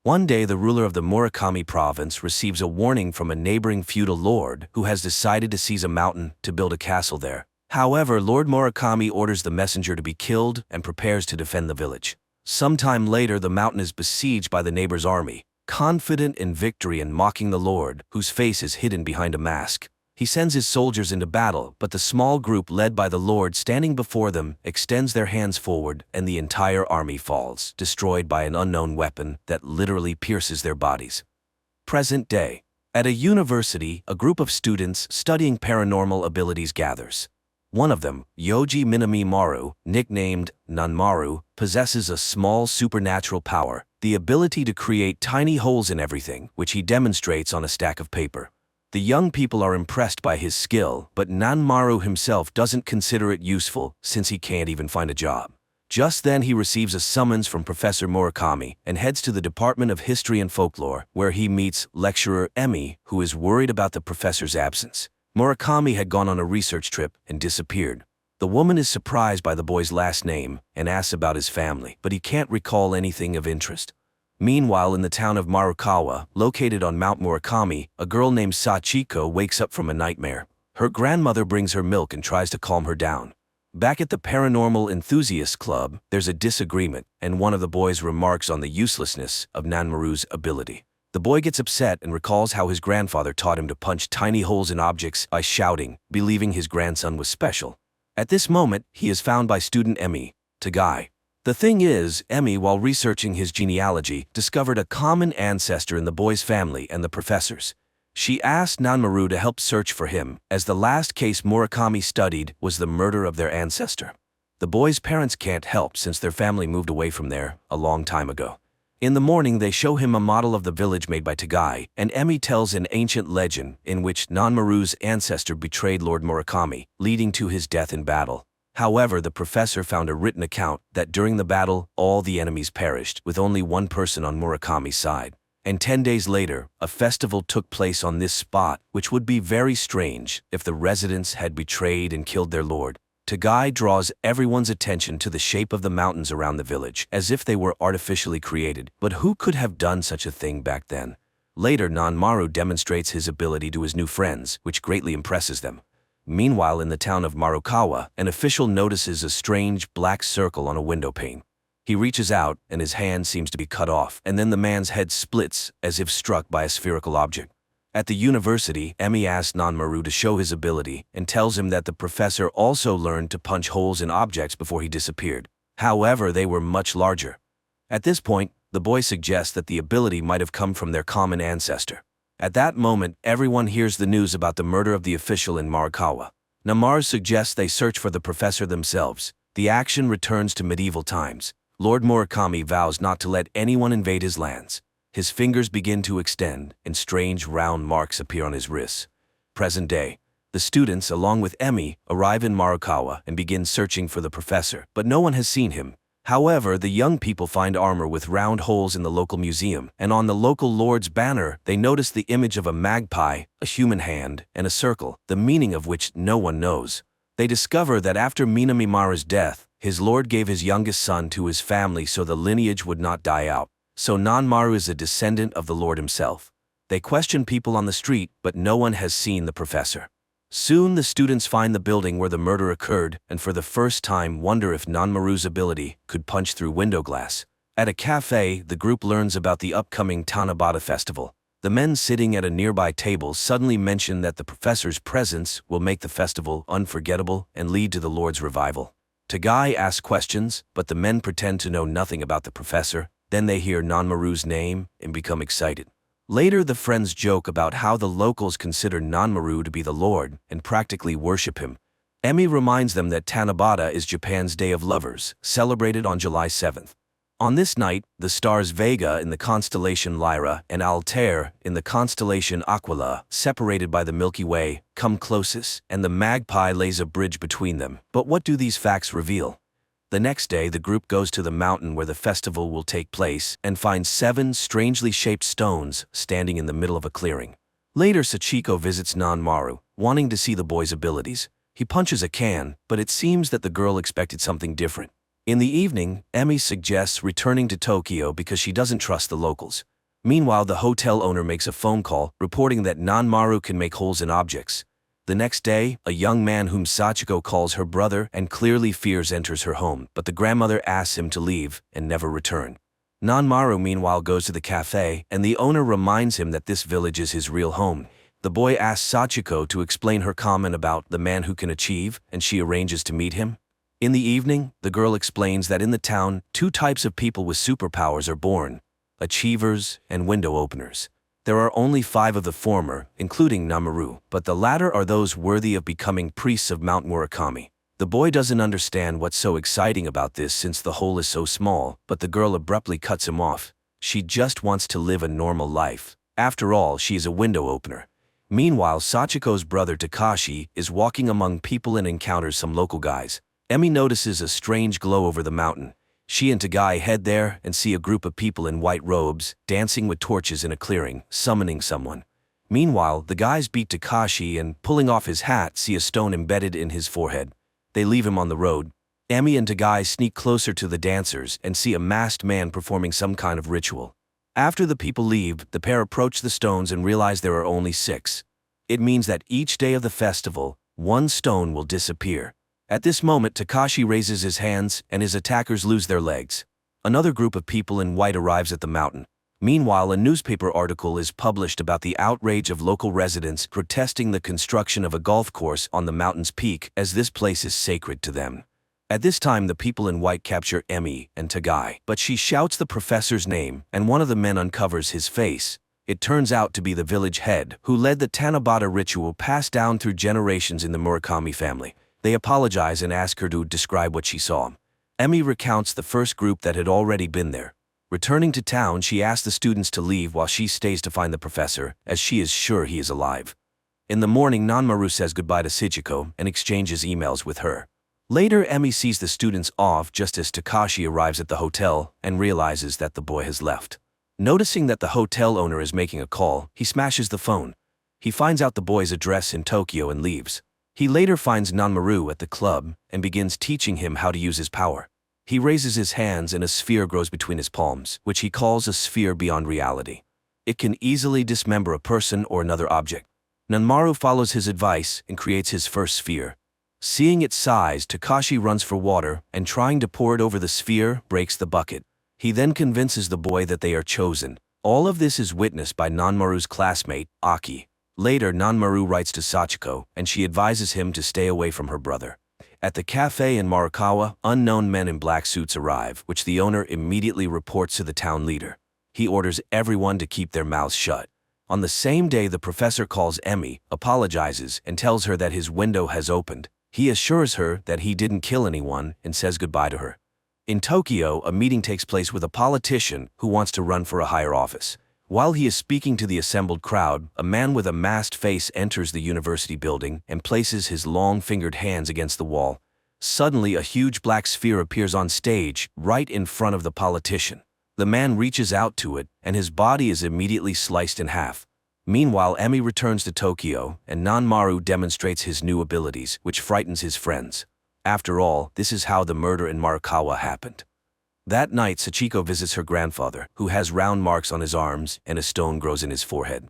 One day, the ruler of the Murakami province receives a warning from a neighboring feudal lord who has decided to seize a mountain to build a castle there. However, Lord Murakami orders the messenger to be killed and prepares to defend the village. Sometime later, the mountain is besieged by the neighbor's army, confident in victory and mocking the lord, whose face is hidden behind a mask. He sends his soldiers into battle, but the small group led by the lord standing before them extends their hands forward and the entire army falls, destroyed by an unknown weapon that literally pierces their bodies. Present day. At a university, a group of students studying paranormal abilities gathers. One of them, Yoji Minami Maru, nicknamed Nanmaru, possesses a small supernatural power, the ability to create tiny holes in everything, which he demonstrates on a stack of paper. The young people are impressed by his skill, but Nanmaru himself doesn't consider it useful since he can't even find a job. Just then he receives a summons from Professor Murakami and heads to the Department of History and Folklore, where he meets lecturer Emi, who is worried about the professor's absence. Murakami had gone on a research trip and disappeared. The woman is surprised by the boy's last name and asks about his family, but he can't recall anything of interest. Meanwhile, in the town of Marukawa, located on Mount Murakami, a girl named Sachiko wakes up from a nightmare. Her grandmother brings her milk and tries to calm her down. Back at the Paranormal Enthusiasts Club, there's a disagreement, and one of the boys remarks on the uselessness of Nanmaru's ability. The boy gets upset and recalls how his grandfather taught him to punch tiny holes in objects by shouting, believing his grandson was special. At this moment, he is found by student Emi, Tagai. The thing is, Emi, while researching his genealogy, discovered a common ancestor in the boy's family and the professor's. She asked Nanmaru to help search for him, as the last case Murakami studied was the murder of their ancestor. The boy's parents can't help since their family moved away from there a long time ago. In the morning, they show him a model of the village made by Tagai, and Emi tells an ancient legend in which Nanmaru's ancestor betrayed Lord Murakami, leading to his death in battle. However, the professor found a written account that during the battle, all the enemies perished, with only one person on Murakami's side. And 10 days later, a festival took place on this spot, which would be very strange if the residents had betrayed and killed their lord. Tagai draws everyone's attention to the shape of the mountains around the village, as if they were artificially created. But who could have done such a thing back then? Later, Nanmaru demonstrates his ability to his new friends, which greatly impresses them. Meanwhile, in the town of Marukawa, an official notices a strange black circle on a window pane. He reaches out, and his hand seems to be cut off, and then the man's head splits, as if struck by a spherical object. At the university, Emi asks Nanmaru to show his ability, and tells him that the professor also learned to punch holes in objects before he disappeared. However, they were much larger. At this point, the boy suggests that the ability might have come from their common ancestor. At that moment, everyone hears the news about the murder of the official in Marukawa. Nanmaru suggests they search for the professor themselves. The action returns to medieval times. Lord Murakami vows not to let anyone invade his lands. His fingers begin to extend, and strange round marks appear on his wrists. Present day. The students, along with Emi, arrive in Marukawa and begin searching for the professor, but no one has seen him. However, the young people find armor with round holes in the local museum, and on the local lord's banner, they notice the image of a magpie, a human hand, and a circle, the meaning of which no one knows. They discover that after Minami Maru's death, his lord gave his youngest son to his family so the lineage would not die out. So Nanmaru is a descendant of the lord himself. They question people on the street, but no one has seen the professor. Soon the students find the building where the murder occurred and for the first time wonder if Nanmaru's ability could punch through window glass. At a cafe, the group learns about the upcoming Tanabata festival. The men sitting at a nearby table suddenly mention that the professor's presence will make the festival unforgettable and lead to the lord's revival. Tagai asks questions, but the men pretend to know nothing about the professor. Then they hear Nanmaru's name and become excited. Later, the friends joke about how the locals consider Nanmaru to be the lord and practically worship him. Emi reminds them that Tanabata is Japan's Day of Lovers, celebrated on July 7th. On this night, the stars Vega in the constellation Lyra and Altair in the constellation Aquila, separated by the Milky Way, come closest, and the magpie lays a bridge between them. But what do these facts reveal? The next day, the group goes to the mountain where the festival will take place and finds 7 strangely shaped stones standing in the middle of a clearing. Later, Sachiko visits Nanmaru, wanting to see the boy's abilities. He punches a can, but it seems that the girl expected something different. In the evening, Emi suggests returning to Tokyo because she doesn't trust the locals. Meanwhile, the hotel owner makes a phone call, reporting that Nanmaru can make holes in objects. The next day, a young man whom Sachiko calls her brother and clearly fears enters her home, but the grandmother asks him to leave and never return. Nanmaru meanwhile goes to the cafe, and the owner reminds him that this village is his real home. The boy asks Sachiko to explain her comment about the man who can achieve, and she arranges to meet him. In the evening, the girl explains that in the town, two types of people with superpowers are born: achievers and window openers. There are only 5 of the former, including Nanmaru, but the latter are those worthy of becoming priests of Mount Murakami. The boy doesn't understand what's so exciting about this since the hole is so small, but the girl abruptly cuts him off. She just wants to live a normal life. After all, she is a window opener. Meanwhile, Sachiko's brother Takashi is walking among people and encounters some local guys. Emi notices a strange glow over the mountain. She and Tagai head there and see a group of people in white robes, dancing with torches in a clearing, summoning someone. Meanwhile, the guys beat Takashi and, pulling off his hat, see a stone embedded in his forehead. They leave him on the road. Emi and Tagai sneak closer to the dancers and see a masked man performing some kind of ritual. After the people leave, the pair approach the stones and realize there are only 6. It means that each day of the festival, 1 stone will disappear. At this moment, Takashi raises his hands and his attackers lose their legs. Another group of people in white arrives at the mountain. Meanwhile, a newspaper article is published about the outrage of local residents protesting the construction of a golf course on the mountain's peak, as this place is sacred to them. At this time, the people in white capture Emi and Tagai, but she shouts the professor's name, and one of the men uncovers his face. It turns out to be the village head, who led the Tanabata ritual passed down through generations in the Murakami family. They apologize and ask her to describe what she saw. Emi recounts the first group that had already been there. Returning to town, she asks the students to leave while she stays to find the professor, as she is sure he is alive. In the morning, Nanmaru says goodbye to Sachiko and exchanges emails with her. Later, Emi sees the students off just as Takashi arrives at the hotel and realizes that the boy has left. Noticing that the hotel owner is making a call, he smashes the phone. He finds out the boy's address in Tokyo and leaves. He later finds Nanmaru at the club and begins teaching him how to use his power. He raises his hands and a sphere grows between his palms, which he calls a sphere beyond reality. It can easily dismember a person or another object. Nanmaru follows his advice and creates his first sphere. Seeing its size, Takashi runs for water and, trying to pour it over the sphere, breaks the bucket. He then convinces the boy that they are chosen. All of this is witnessed by Nanmaru's classmate, Aki. Later, Nanmaru writes to Sachiko, and she advises him to stay away from her brother. At the cafe in Marakawa, unknown men in black suits arrive, which the owner immediately reports to the town leader. He orders everyone to keep their mouths shut. On the same day, the professor calls Emi, apologizes, and tells her that his window has opened. He assures her that he didn't kill anyone and says goodbye to her. In Tokyo, a meeting takes place with a politician who wants to run for a higher office. While he is speaking to the assembled crowd, a man with a masked face enters the university building and places his long-fingered hands against the wall. Suddenly, a huge black sphere appears on stage, right in front of the politician. The man reaches out to it, and his body is immediately sliced in half. Meanwhile, Emi returns to Tokyo, and Nanmaru demonstrates his new abilities, which frightens his friends. After all, this is how the murder in Marakawa happened. That night, Sachiko visits her grandfather, who has round marks on his arms and a stone grows in his forehead.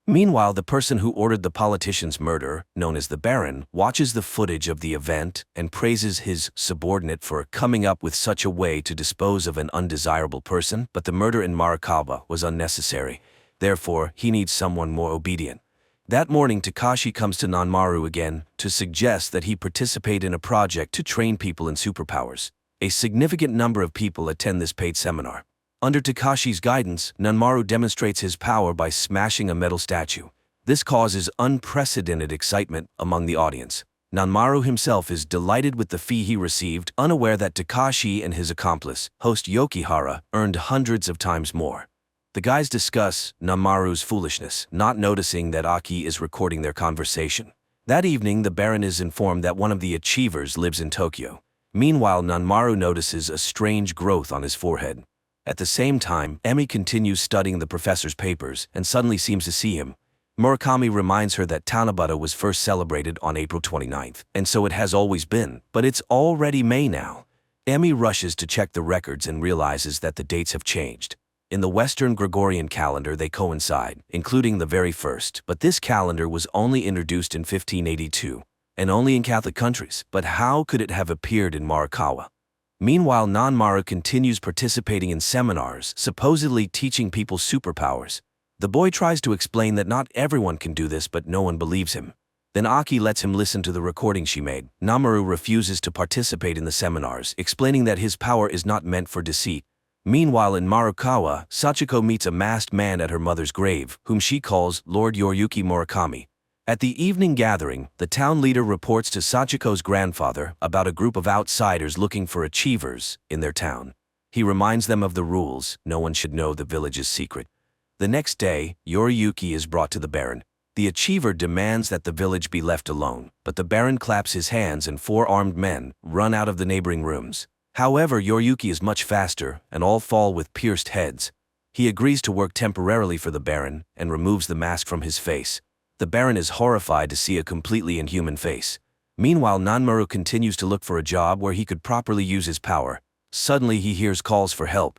Meanwhile, the person who ordered the politician's murder, known as the Baron, watches the footage of the event and praises his subordinate for coming up with such a way to dispose of an undesirable person, but the murder in Marakawa was unnecessary. Therefore, he needs someone more obedient. That morning, Takashi comes to Nanmaru again to suggest that he participate in a project to train people in superpowers. A significant number of people attend this paid seminar. Under Takashi's guidance, Nanmaru demonstrates his power by smashing a metal statue. This causes unprecedented excitement among the audience. Nanmaru himself is delighted with the fee he received, unaware that Takashi and his accomplice, host Yokihara, earned hundreds of times more. The guys discuss Nanmaru's foolishness, not noticing that Aki is recording their conversation. That evening, the Baron is informed that one of the achievers lives in Tokyo. Meanwhile, Nanmaru notices a strange growth on his forehead. At the same time, Emi continues studying the professor's papers and suddenly seems to see him. Murakami reminds her that Tanabata was first celebrated on April 29th, and so it has always been, but it's already May now. Emi rushes to check the records and realizes that the dates have changed. In the Western Gregorian calendar they coincide, including the very first, but this calendar was only introduced in 1582, and only in Catholic countries. But how could it have appeared in Morikawa? Meanwhile, Nanmaru continues participating in seminars, supposedly teaching people superpowers. The boy tries to explain that not everyone can do this, but no one believes him. Then Aki lets him listen to the recording she made. Nanmaru refuses to participate in the seminars, explaining that his power is not meant for deceit. Meanwhile, in Morikawa, Sachiko meets a masked man at her mother's grave, whom she calls Lord Yoriyuki Murakami. At the evening gathering, the town leader reports to Sachiko's grandfather about a group of outsiders looking for achievers in their town. He reminds them of the rules: no one should know the village's secret. The next day, Yoriyuki is brought to the Baron. The achiever demands that the village be left alone, but the Baron claps his hands and 4 armed men run out of the neighboring rooms. However, Yoriyuki is much faster, and all fall with pierced heads. He agrees to work temporarily for the Baron and removes the mask from his face. The Baron is horrified to see a completely inhuman face. Meanwhile, Nanmaru continues to look for a job where he could properly use his power. Suddenly, he hears calls for help.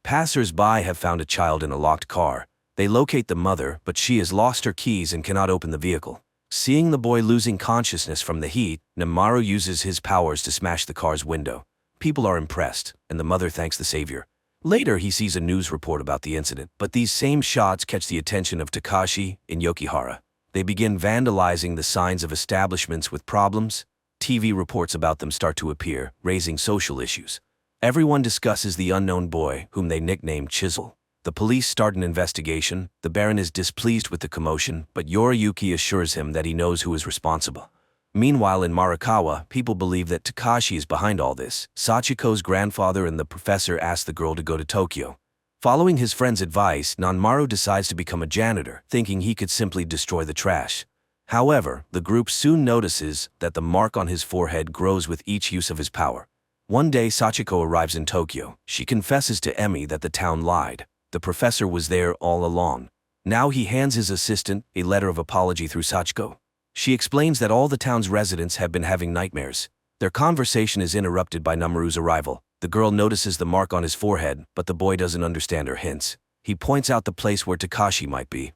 Passers-by have found a child in a locked car. They locate the mother, but she has lost her keys and cannot open the vehicle. Seeing the boy losing consciousness from the heat, Nanmaru uses his powers to smash the car's window. People are impressed, and the mother thanks the savior. Later, he sees a news report about the incident, but these same shots catch the attention of Takashi in Yokihara. They begin vandalizing the signs of establishments with problems. TV reports about them start to appear, raising social issues. Everyone discusses the unknown boy, whom they nickname Chisel. The police start an investigation. The Baron is displeased with the commotion, but Yoriyuki assures him that he knows who is responsible. Meanwhile, in Morikawa, people believe that Takashi is behind all this. Sachiko's grandfather and the professor ask the girl to go to Tokyo. Following his friend's advice, Nanmaru decides to become a janitor, thinking he could simply destroy the trash. However, the group soon notices that the mark on his forehead grows with each use of his power. One day, Sachiko arrives in Tokyo. She confesses to Emi that the town lied. The professor was there all along. Now he hands his assistant a letter of apology through Sachiko. She explains that all the town's residents have been having nightmares. Their conversation is interrupted by Nanmaru's arrival. The girl notices the mark on his forehead, but the boy doesn't understand her hints. He points out the place where Takashi might be.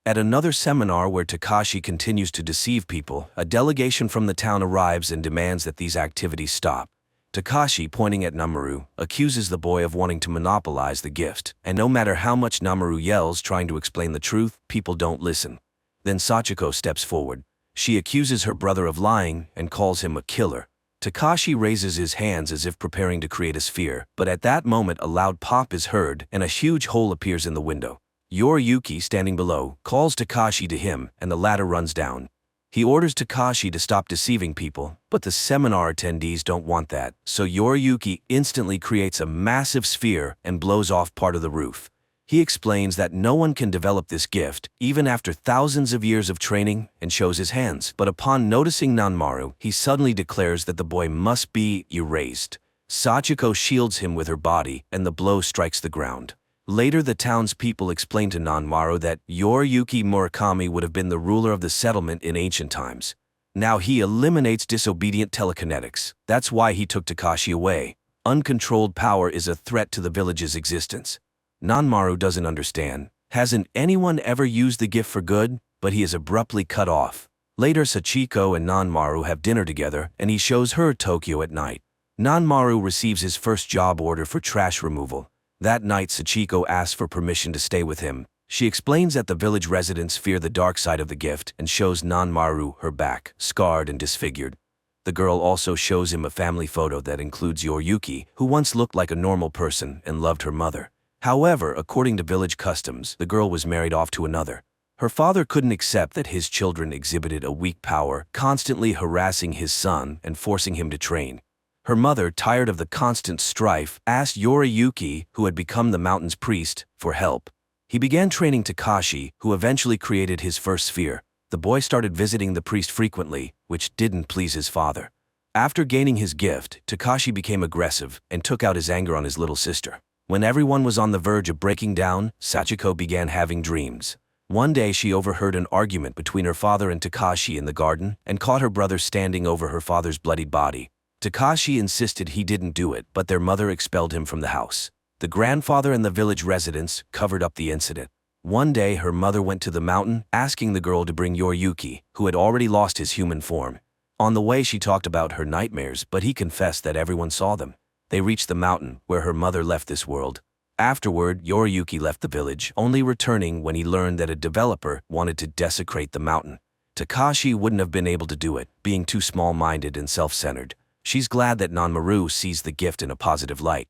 At another seminar where Takashi continues to deceive people, a delegation from the town arrives and demands that these activities stop. Takashi, pointing at Nanmaru, accuses the boy of wanting to monopolize the gift, and no matter how much Nanmaru yells trying to explain the truth, people don't listen. Then Sachiko steps forward. She accuses her brother of lying and calls him a killer. Takashi raises his hands as if preparing to create a sphere, but at that moment a loud pop is heard and a huge hole appears in the window. Yoriyuki, standing below, calls Takashi to him and the latter runs down. He orders Takashi to stop deceiving people, but the seminar attendees don't want that, so Yoriyuki instantly creates a massive sphere and blows off part of the roof. He explains that no one can develop this gift, even after thousands of years of training, and shows his hands. But upon noticing Nanmaru, he suddenly declares that the boy must be erased. Sachiko shields him with her body, and the blow strikes the ground. Later, the townspeople explain to Nanmaru that Yoriyuki Murakami would have been the ruler of the settlement in ancient times. Now he eliminates disobedient telekinetics. That's why he took Takashi away. Uncontrolled power is a threat to the village's existence. Nanmaru doesn't understand. Hasn't anyone ever used the gift for good? But he is abruptly cut off. Later, Sachiko and Nanmaru have dinner together, and he shows her Tokyo at night. Nanmaru receives his first job order for trash removal. That night, Sachiko asks for permission to stay with him. She explains that the village residents fear the dark side of the gift and shows Nanmaru her back, scarred and disfigured. The girl also shows him a family photo that includes Yoriyuki, who once looked like a normal person and loved her mother. However, according to village customs, the girl was married off to another. Her father couldn't accept that his children exhibited a weak power, constantly harassing his son and forcing him to train. Her mother, tired of the constant strife, asked Yoriyuki, who had become the mountain's priest, for help. He began training Takashi, who eventually created his first sphere. The boy started visiting the priest frequently, which didn't please his father. After gaining his gift, Takashi became aggressive and took out his anger on his little sister. When everyone was on the verge of breaking down, Sachiko began having dreams. One day she overheard an argument between her father and Takashi in the garden and caught her brother standing over her father's bloodied body. Takashi insisted he didn't do it, but their mother expelled him from the house. The grandfather and the village residents covered up the incident. One day, her mother went to the mountain, asking the girl to bring Yoriyuki, who had already lost his human form. On the way, she talked about her nightmares, but he confessed that everyone saw them. They reached the mountain, where her mother left this world. Afterward, Yoriyuki left the village, only returning when he learned that a developer wanted to desecrate the mountain. Takashi wouldn't have been able to do it, being too small-minded and self-centered. She's glad that Nanmaru sees the gift in a positive light.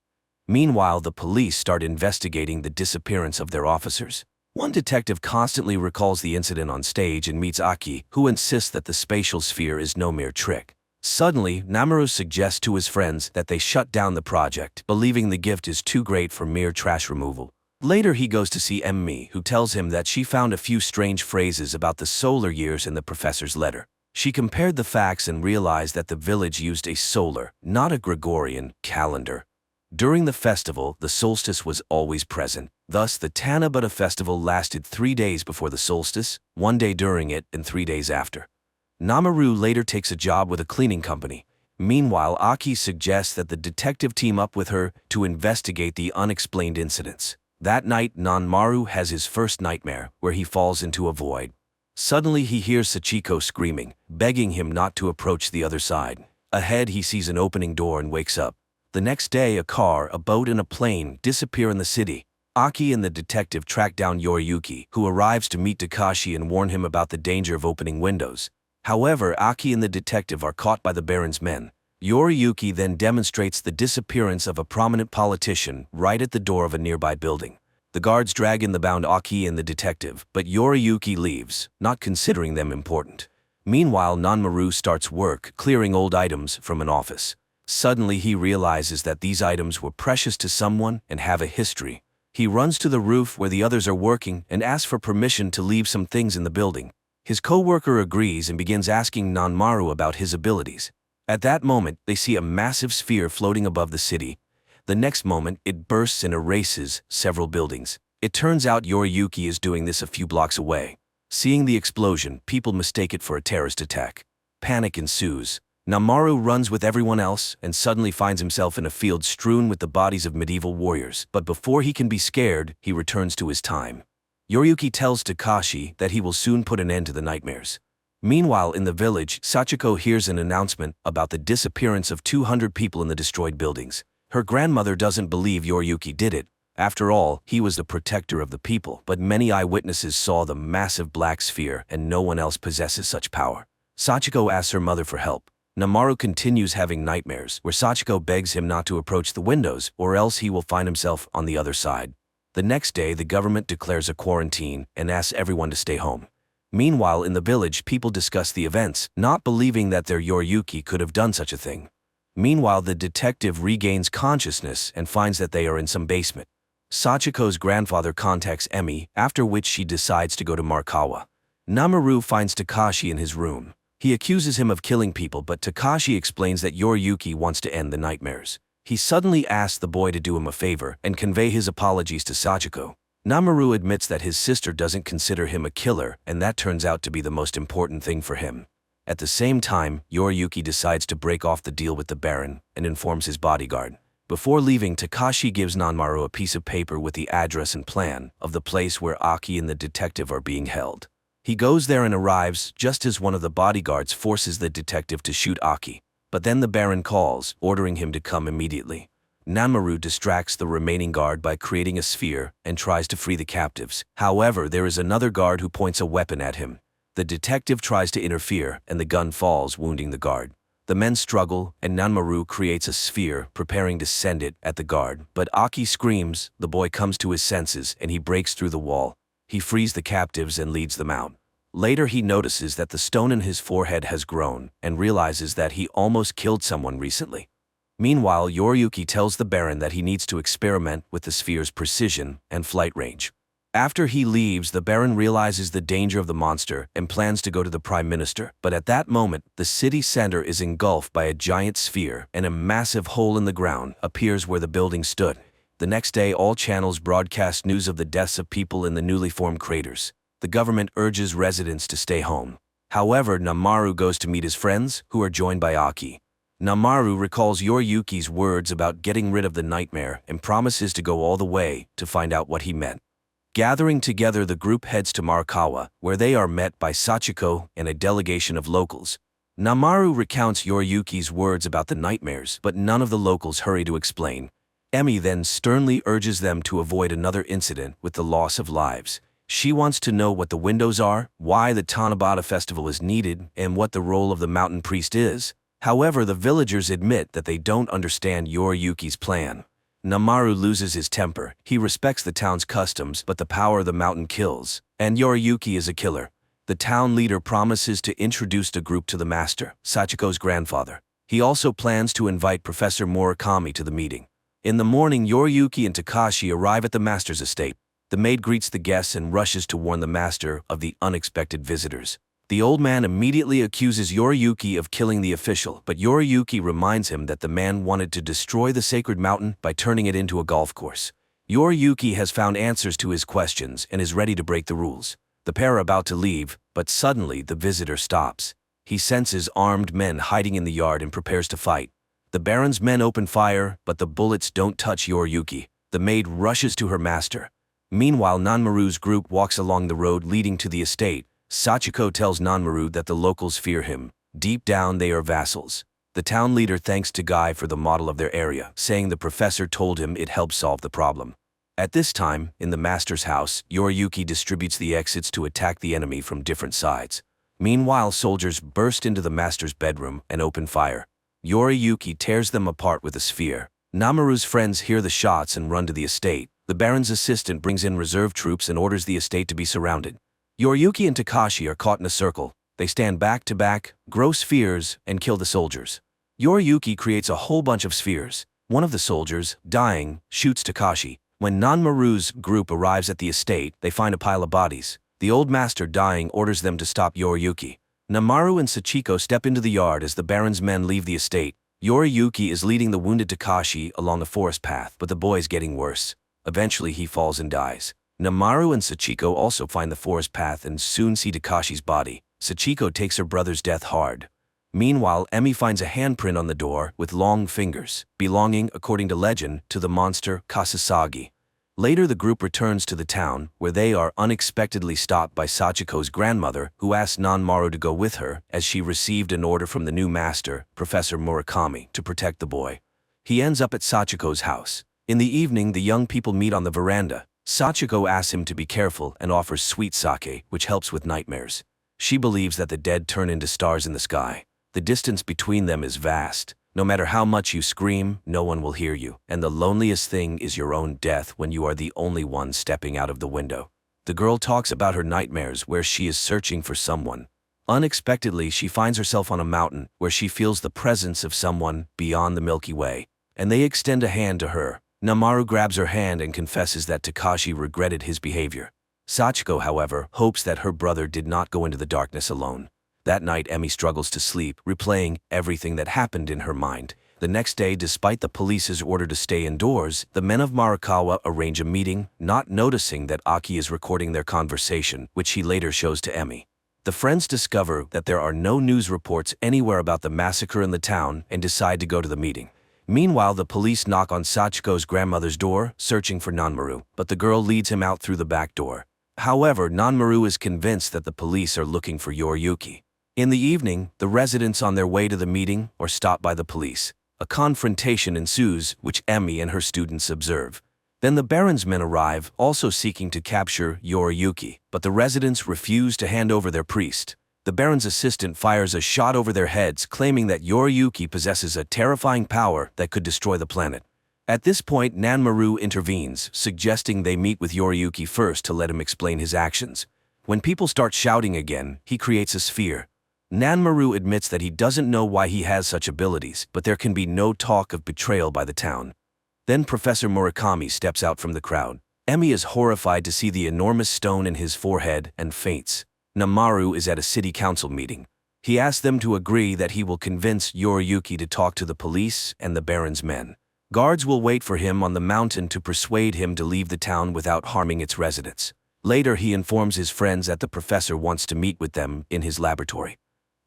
Meanwhile, the police start investigating the disappearance of their officers. One detective constantly recalls the incident on stage and meets Aki, who insists that the spatial sphere is no mere trick. Suddenly, Nanmaru suggests to his friends that they shut down the project, believing the gift is too great for mere trash removal. Later, he goes to see Emmy, who tells him that she found a few strange phrases about the solar years in the professor's letter. She compared the facts and realized that the village used a solar, not a Gregorian, calendar. During the festival, the solstice was always present. Thus, the Tanabata festival lasted 3 days before the solstice, 1 day during it, and 3 days after. Nanmaru later takes a job with a cleaning company. Meanwhile, Aki suggests that the detective team up with her to investigate the unexplained incidents. That night, Nanmaru has his first nightmare, where he falls into a void. Suddenly, he hears Sachiko screaming, begging him not to approach the other side. Ahead, he sees an opening door and wakes up. The next day, a car, a boat, and a plane disappear in the city. Aki and the detective track down Yoriyuki, who arrives to meet Takashi and warn him about the danger of opening windows. However, Aki and the detective are caught by the Baron's men. Yoriyuki then demonstrates the disappearance of a prominent politician right at the door of a nearby building. The guards drag in the bound Aki and the detective, but Yoriyuki leaves, not considering them important. Meanwhile, Nanmaru starts work, clearing old items from an office. Suddenly, he realizes that these items were precious to someone and have a history. He runs to the roof where the others are working and asks for permission to leave some things in the building. His co-worker agrees and begins asking Nanmaru about his abilities. At that moment, they see a massive sphere floating above the city. The next moment, it bursts and erases several buildings. It turns out Yoriyuki is doing this a few blocks away. Seeing the explosion, people mistake it for a terrorist attack. Panic ensues. Nanmaru runs with everyone else and suddenly finds himself in a field strewn with the bodies of medieval warriors. But before he can be scared, he returns to his time. Yoriyuki tells Takashi that he will soon put an end to the nightmares. Meanwhile, in the village, Sachiko hears an announcement about the disappearance of 200 people in the destroyed buildings. Her grandmother doesn't believe Yoriyuki did it. After all, he was the protector of the people, but many eyewitnesses saw the massive black sphere and no one else possesses such power. Sachiko asks her mother for help. Nanmaru continues having nightmares, where Sachiko begs him not to approach the windows, or else he will find himself on the other side. The next day, the government declares a quarantine and asks everyone to stay home. Meanwhile, in the village, people discuss the events, not believing that their Yoriyuki could have done such a thing. Meanwhile, the detective regains consciousness and finds that they are in some basement. Sachiko's grandfather contacts Emmy, after which she decides to go to Markawa. Nanmaru finds Takashi in his room. He accuses him of killing people, but Takashi explains that Yoriyuki wants to end the nightmares. He suddenly asks the boy to do him a favor and convey his apologies to Sachiko. Nanmaru admits that his sister doesn't consider him a killer, and that turns out to be the most important thing for him. At the same time, Yoriyuki decides to break off the deal with the Baron and informs his bodyguard. Before leaving, Takashi gives Nanmaru a piece of paper with the address and plan of the place where Aki and the detective are being held. He goes there and arrives just as one of the bodyguards forces the detective to shoot Aki. But then the Baron calls, ordering him to come immediately. Nanmaru distracts the remaining guard by creating a sphere and tries to free the captives. However, there is another guard who points a weapon at him. The detective tries to interfere and the gun falls, wounding the guard. The men struggle and Nanmaru creates a sphere, preparing to send it at the guard. But Aki screams, the boy comes to his senses and he breaks through the wall. He frees the captives and leads them out. Later, he notices that the stone in his forehead has grown and realizes that he almost killed someone recently. Meanwhile, Yoriyuki tells the Baron that he needs to experiment with the sphere's precision and flight range. After he leaves, the Baron realizes the danger of the monster and plans to go to the Prime Minister. But at that moment, the city center is engulfed by a giant sphere and a massive hole in the ground appears where the building stood. The next day, all channels broadcast news of the deaths of people in the newly formed craters. The government urges residents to stay home. However, Nanmaru goes to meet his friends, who are joined by Aki. Namaru recalls Yoriyuki's words about getting rid of the nightmare and promises to go all the way to find out what he meant. Gathering together, the group heads to Marikawa, where they are met by Sachiko and a delegation of locals. Namaru recounts Yoriyuki's words about the nightmares, but none of the locals hurry to explain. Emi then sternly urges them to avoid another incident with the loss of lives. She wants to know what the windows are, why the Tanabata festival is needed, and what the role of the mountain priest is. However, the villagers admit that they don't understand Yoriyuki's plan. Namaru loses his temper. He respects the town's customs, but the power of the mountain kills, and Yoriyuki is a killer. The town leader promises to introduce the group to the master, Sachiko's grandfather. He also plans to invite Professor Murakami to the meeting. In the morning, Yoriyuki and Takashi arrive at the master's estate. The maid greets the guests and rushes to warn the master of the unexpected visitors. The old man immediately accuses Yoriyuki of killing the official, but Yoriyuki reminds him that the man wanted to destroy the sacred mountain by turning it into a golf course. Yoriyuki has found answers to his questions and is ready to break the rules. The pair are about to leave, but suddenly the visitor stops. He senses armed men hiding in the yard and prepares to fight. The Baron's men open fire, but the bullets don't touch Yoriyuki. The maid rushes to her master. Meanwhile, Nanmaru's group walks along the road leading to the estate. Sachiko tells Nanmaru that the locals fear him. Deep down, they are vassals. The town leader thanks Tagai for the model of their area, saying the professor told him it helped solve the problem. At this time, in the master's house, Yoriyuki distributes the exits to attack the enemy from different sides. Meanwhile, soldiers burst into the master's bedroom and open fire. Yoriyuki tears them apart with a sphere. Namaru's friends hear the shots and run to the estate. The Baron's assistant brings in reserve troops and orders the estate to be surrounded. Yoriyuki and Takashi are caught in a circle. They stand back to back, grow spheres, and kill the soldiers. Yoriyuki creates a whole bunch of spheres. One of the soldiers, dying, shoots Takashi. When Nanmaru's group arrives at the estate, they find a pile of bodies. The old master, dying, orders them to stop Yoriyuki. Namaru and Sachiko step into the yard as the Baron's men leave the estate. Yoriyuki is leading the wounded Takashi along a forest path, but the boy is getting worse. Eventually, he falls and dies. Namaru and Sachiko also find the forest path and soon see Takashi's body. Sachiko takes her brother's death hard. Meanwhile, Emi finds a handprint on the door with long fingers, belonging, according to legend, to the monster Kasasagi. Later, the group returns to the town, where they are unexpectedly stopped by Sachiko's grandmother, who asks Nanmaru to go with her, as she received an order from the new master, Professor Murakami, to protect the boy. He ends up at Sachiko's house. In the evening, the young people meet on the veranda. Sachiko asks him to be careful and offers sweet sake, which helps with nightmares. She believes that the dead turn into stars in the sky. The distance between them is vast. No matter how much you scream, no one will hear you, and the loneliest thing is your own death when you are the only one stepping out of the window. The girl talks about her nightmares where she is searching for someone. Unexpectedly, she finds herself on a mountain where she feels the presence of someone beyond the Milky Way, and they extend a hand to her. Namaru grabs her hand and confesses that Takashi regretted his behavior. Sachiko, however, hopes that her brother did not go into the darkness alone. That night, Emi struggles to sleep, replaying everything that happened in her mind. The next day, despite the police's order to stay indoors, the men of Marikawa arrange a meeting, not noticing that Aki is recording their conversation, which he later shows to Emi. The friends discover that there are no news reports anywhere about the massacre in the town and decide to go to the meeting. Meanwhile, the police knock on Sachiko's grandmother's door, searching for Nanmaru, but the girl leads him out through the back door. However, Nanmaru is convinced that the police are looking for Yoriyuki. In the evening, the residents on their way to the meeting are stopped by the police. A confrontation ensues, which Emi and her students observe. Then the Baron's men arrive, also seeking to capture Yoriyuki, but the residents refuse to hand over their priest. The Baron's assistant fires a shot over their heads, claiming that Yoriyuki possesses a terrifying power that could destroy the planet. At this point, Nanmaru intervenes, suggesting they meet with Yoriyuki first to let him explain his actions. When people start shouting again, he creates a sphere. Nanmaru admits that he doesn't know why he has such abilities, but there can be no talk of betrayal by the town. Then Professor Murakami steps out from the crowd. Emi is horrified to see the enormous stone in his forehead and faints. Namaru is at a city council meeting. He asks them to agree that he will convince Yoriyuki to talk to the police and the Baron's men. Guards will wait for him on the mountain to persuade him to leave the town without harming its residents. Later, he informs his friends that the professor wants to meet with them in his laboratory.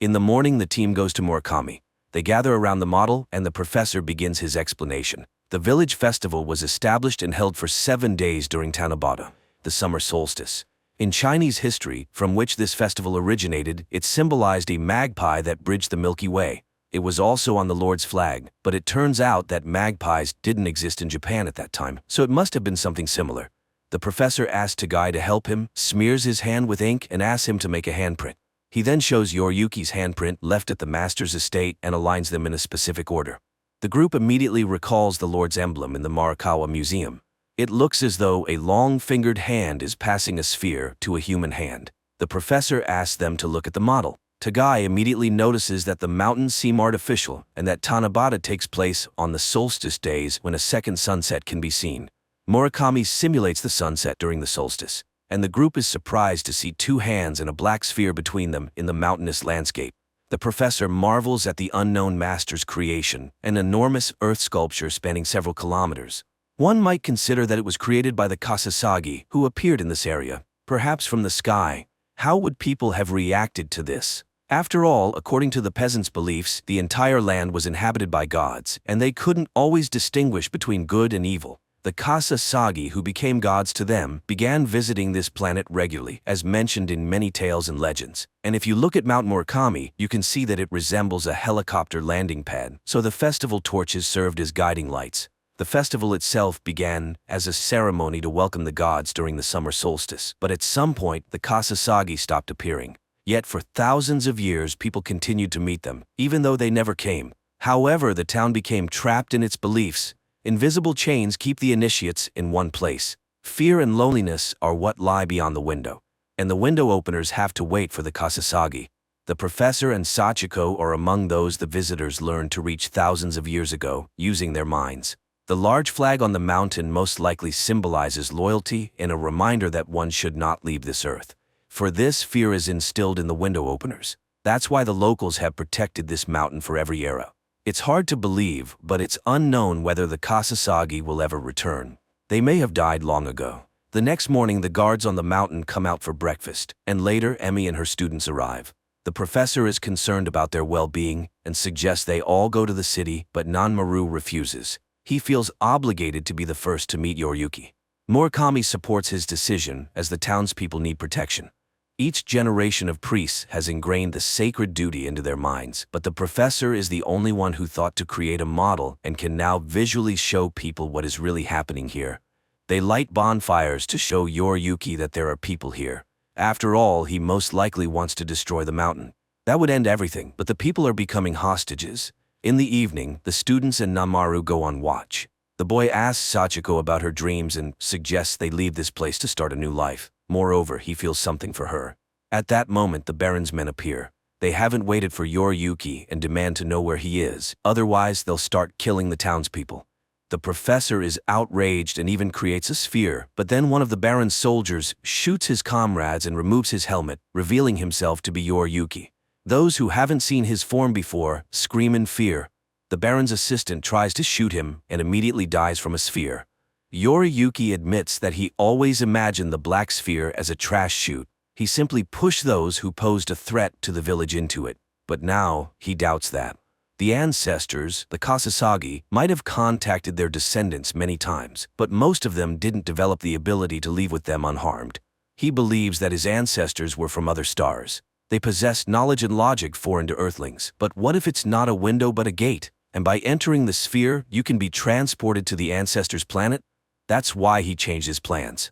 In the morning, the team goes to Murakami. They gather around the model, and the professor begins his explanation. The village festival was established and held for 7 days during Tanabata, the summer solstice. In Chinese history, from which this festival originated, it symbolized a magpie that bridged the Milky Way. It was also on the Lord's flag, but it turns out that magpies didn't exist in Japan at that time, so it must have been something similar. The professor asks Tagai to help him, smears his hand with ink, and asks him to make a handprint. He then shows Yoriyuki's handprint left at the master's estate and aligns them in a specific order. The group immediately recalls the Lord's emblem in the Morikawa Museum. It looks as though a long-fingered hand is passing a sphere to a human hand. The professor asks them to look at the model. Tagai immediately notices that the mountains seem artificial and that Tanabata takes place on the solstice days when a second sunset can be seen. Murakami simulates the sunset during the solstice, and the group is surprised to see 2 hands and a black sphere between them in the mountainous landscape. The professor marvels at the unknown master's creation, an enormous earth sculpture spanning several kilometers. One might consider that it was created by the Kasasagi, who appeared in this area, perhaps from the sky. How would people have reacted to this? After all, according to the peasants' beliefs, the entire land was inhabited by gods, and they couldn't always distinguish between good and evil. The Kasasagi, who became gods to them, began visiting this planet regularly, as mentioned in many tales and legends. And if you look at Mount Murakami, you can see that it resembles a helicopter landing pad, so the festival torches served as guiding lights. The festival itself began as a ceremony to welcome the gods during the summer solstice, but at some point the Kasasagi stopped appearing. Yet for thousands of years people continued to meet them, even though they never came. However, the town became trapped in its beliefs. Invisible chains keep the initiates in one place. Fear and loneliness are what lie beyond the window, and the window openers have to wait for the Kasasagi. The professor and Sachiko are among those the visitors learned to reach thousands of years ago, using their minds. The large flag on the mountain most likely symbolizes loyalty and a reminder that one should not leave this earth. For this, fear is instilled in the window openers. That's why the locals have protected this mountain for every era. It's hard to believe, but it's unknown whether the Kasasagi will ever return. They may have died long ago. The next morning, the guards on the mountain come out for breakfast, and later Emi and her students arrive. The professor is concerned about their well-being and suggests they all go to the city, but Nanmaru refuses. He feels obligated to be the first to meet Yoriyuki. Murakami supports his decision as the townspeople need protection. Each generation of priests has ingrained the sacred duty into their minds, but the professor is the only one who thought to create a model and can now visually show people what is really happening here. They light bonfires to show Yoriyuki that there are people here. After all, he most likely wants to destroy the mountain. That would end everything, but the people are becoming hostages. In the evening, the students and Nanmaru go on watch. The boy asks Sachiko about her dreams and suggests they leave this place to start a new life. Moreover, he feels something for her. At that moment, the Baron's men appear. They haven't waited for Yoriyuki and demand to know where he is, otherwise they'll start killing the townspeople. The professor is outraged and even creates a sphere, but then one of the Baron's soldiers shoots his comrades and removes his helmet, revealing himself to be Yoriyuki. Those who haven't seen his form before scream in fear. The Baron's assistant tries to shoot him and immediately dies from a sphere. Yoriyuki admits that he always imagined the black sphere as a trash chute. He simply pushed those who posed a threat to the village into it, but now he doubts that. The ancestors, the Kasasagi, might have contacted their descendants many times, but most of them didn't develop the ability to leave with them unharmed. He believes that his ancestors were from other stars. They possessed knowledge and logic foreign to Earthlings, but what if it's not a window but a gate? And by entering the sphere, you can be transported to the ancestors' planet? That's why he changed his plans.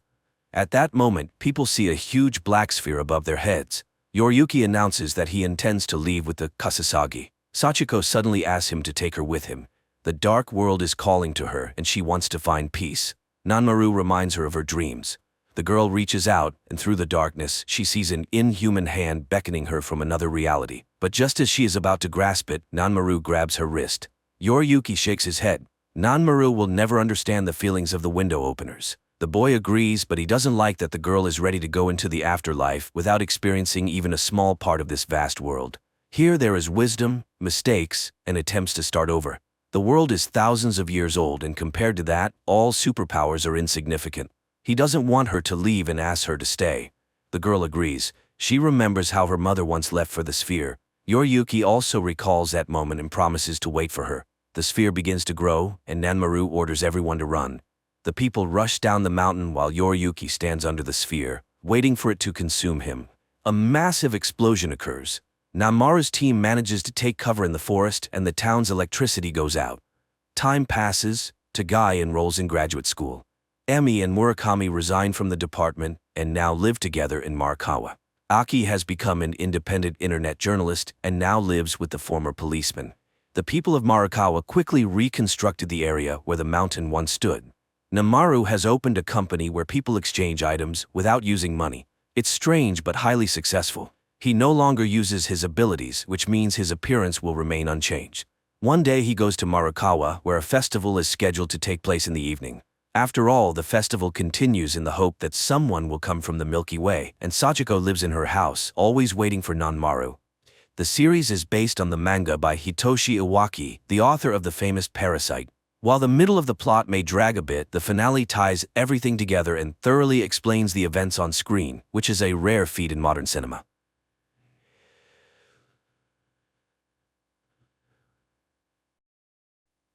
At that moment, people see a huge black sphere above their heads. Yoriyuki announces that he intends to leave with the Kasasagi. Sachiko suddenly asks him to take her with him. The dark world is calling to her, and she wants to find peace. Nanmaru reminds her of her dreams. The girl reaches out, and through the darkness, she sees an inhuman hand beckoning her from another reality. But just as she is about to grasp it, Nanmaru grabs her wrist. Yoriyuki shakes his head. Nanmaru will never understand the feelings of the window openers. The boy agrees, but he doesn't like that the girl is ready to go into the afterlife without experiencing even a small part of this vast world. Here there is wisdom, mistakes, and attempts to start over. The world is thousands of years old, and compared to that, all superpowers are insignificant. He doesn't want her to leave and asks her to stay. The girl agrees. She remembers how her mother once left for the sphere. Yoriyuki also recalls that moment and promises to wait for her. The sphere begins to grow, and Nanmaru orders everyone to run. The people rush down the mountain while Yoriyuki stands under the sphere, waiting for it to consume him. A massive explosion occurs. Nanmaru's team manages to take cover in the forest, and the town's electricity goes out. Time passes. Tagai enrolls in graduate school. Emi and Murakami resign from the department and now live together in Marikawa. Aki has become an independent internet journalist and now lives with the former policeman. The people of Marikawa quickly reconstructed the area where the mountain once stood. Nanmaru has opened a company where people exchange items without using money. It's strange but highly successful. He no longer uses his abilities, which means his appearance will remain unchanged. One day he goes to Marikawa, where a festival is scheduled to take place in the evening. After all, the festival continues in the hope that someone will come from the Milky Way, and Sachiko lives in her house, always waiting for Nanmaru. The series is based on the manga by Hitoshi Iwaki, the author of the famous Parasite. While the middle of the plot may drag a bit, the finale ties everything together and thoroughly explains the events on screen, which is a rare feat in modern cinema.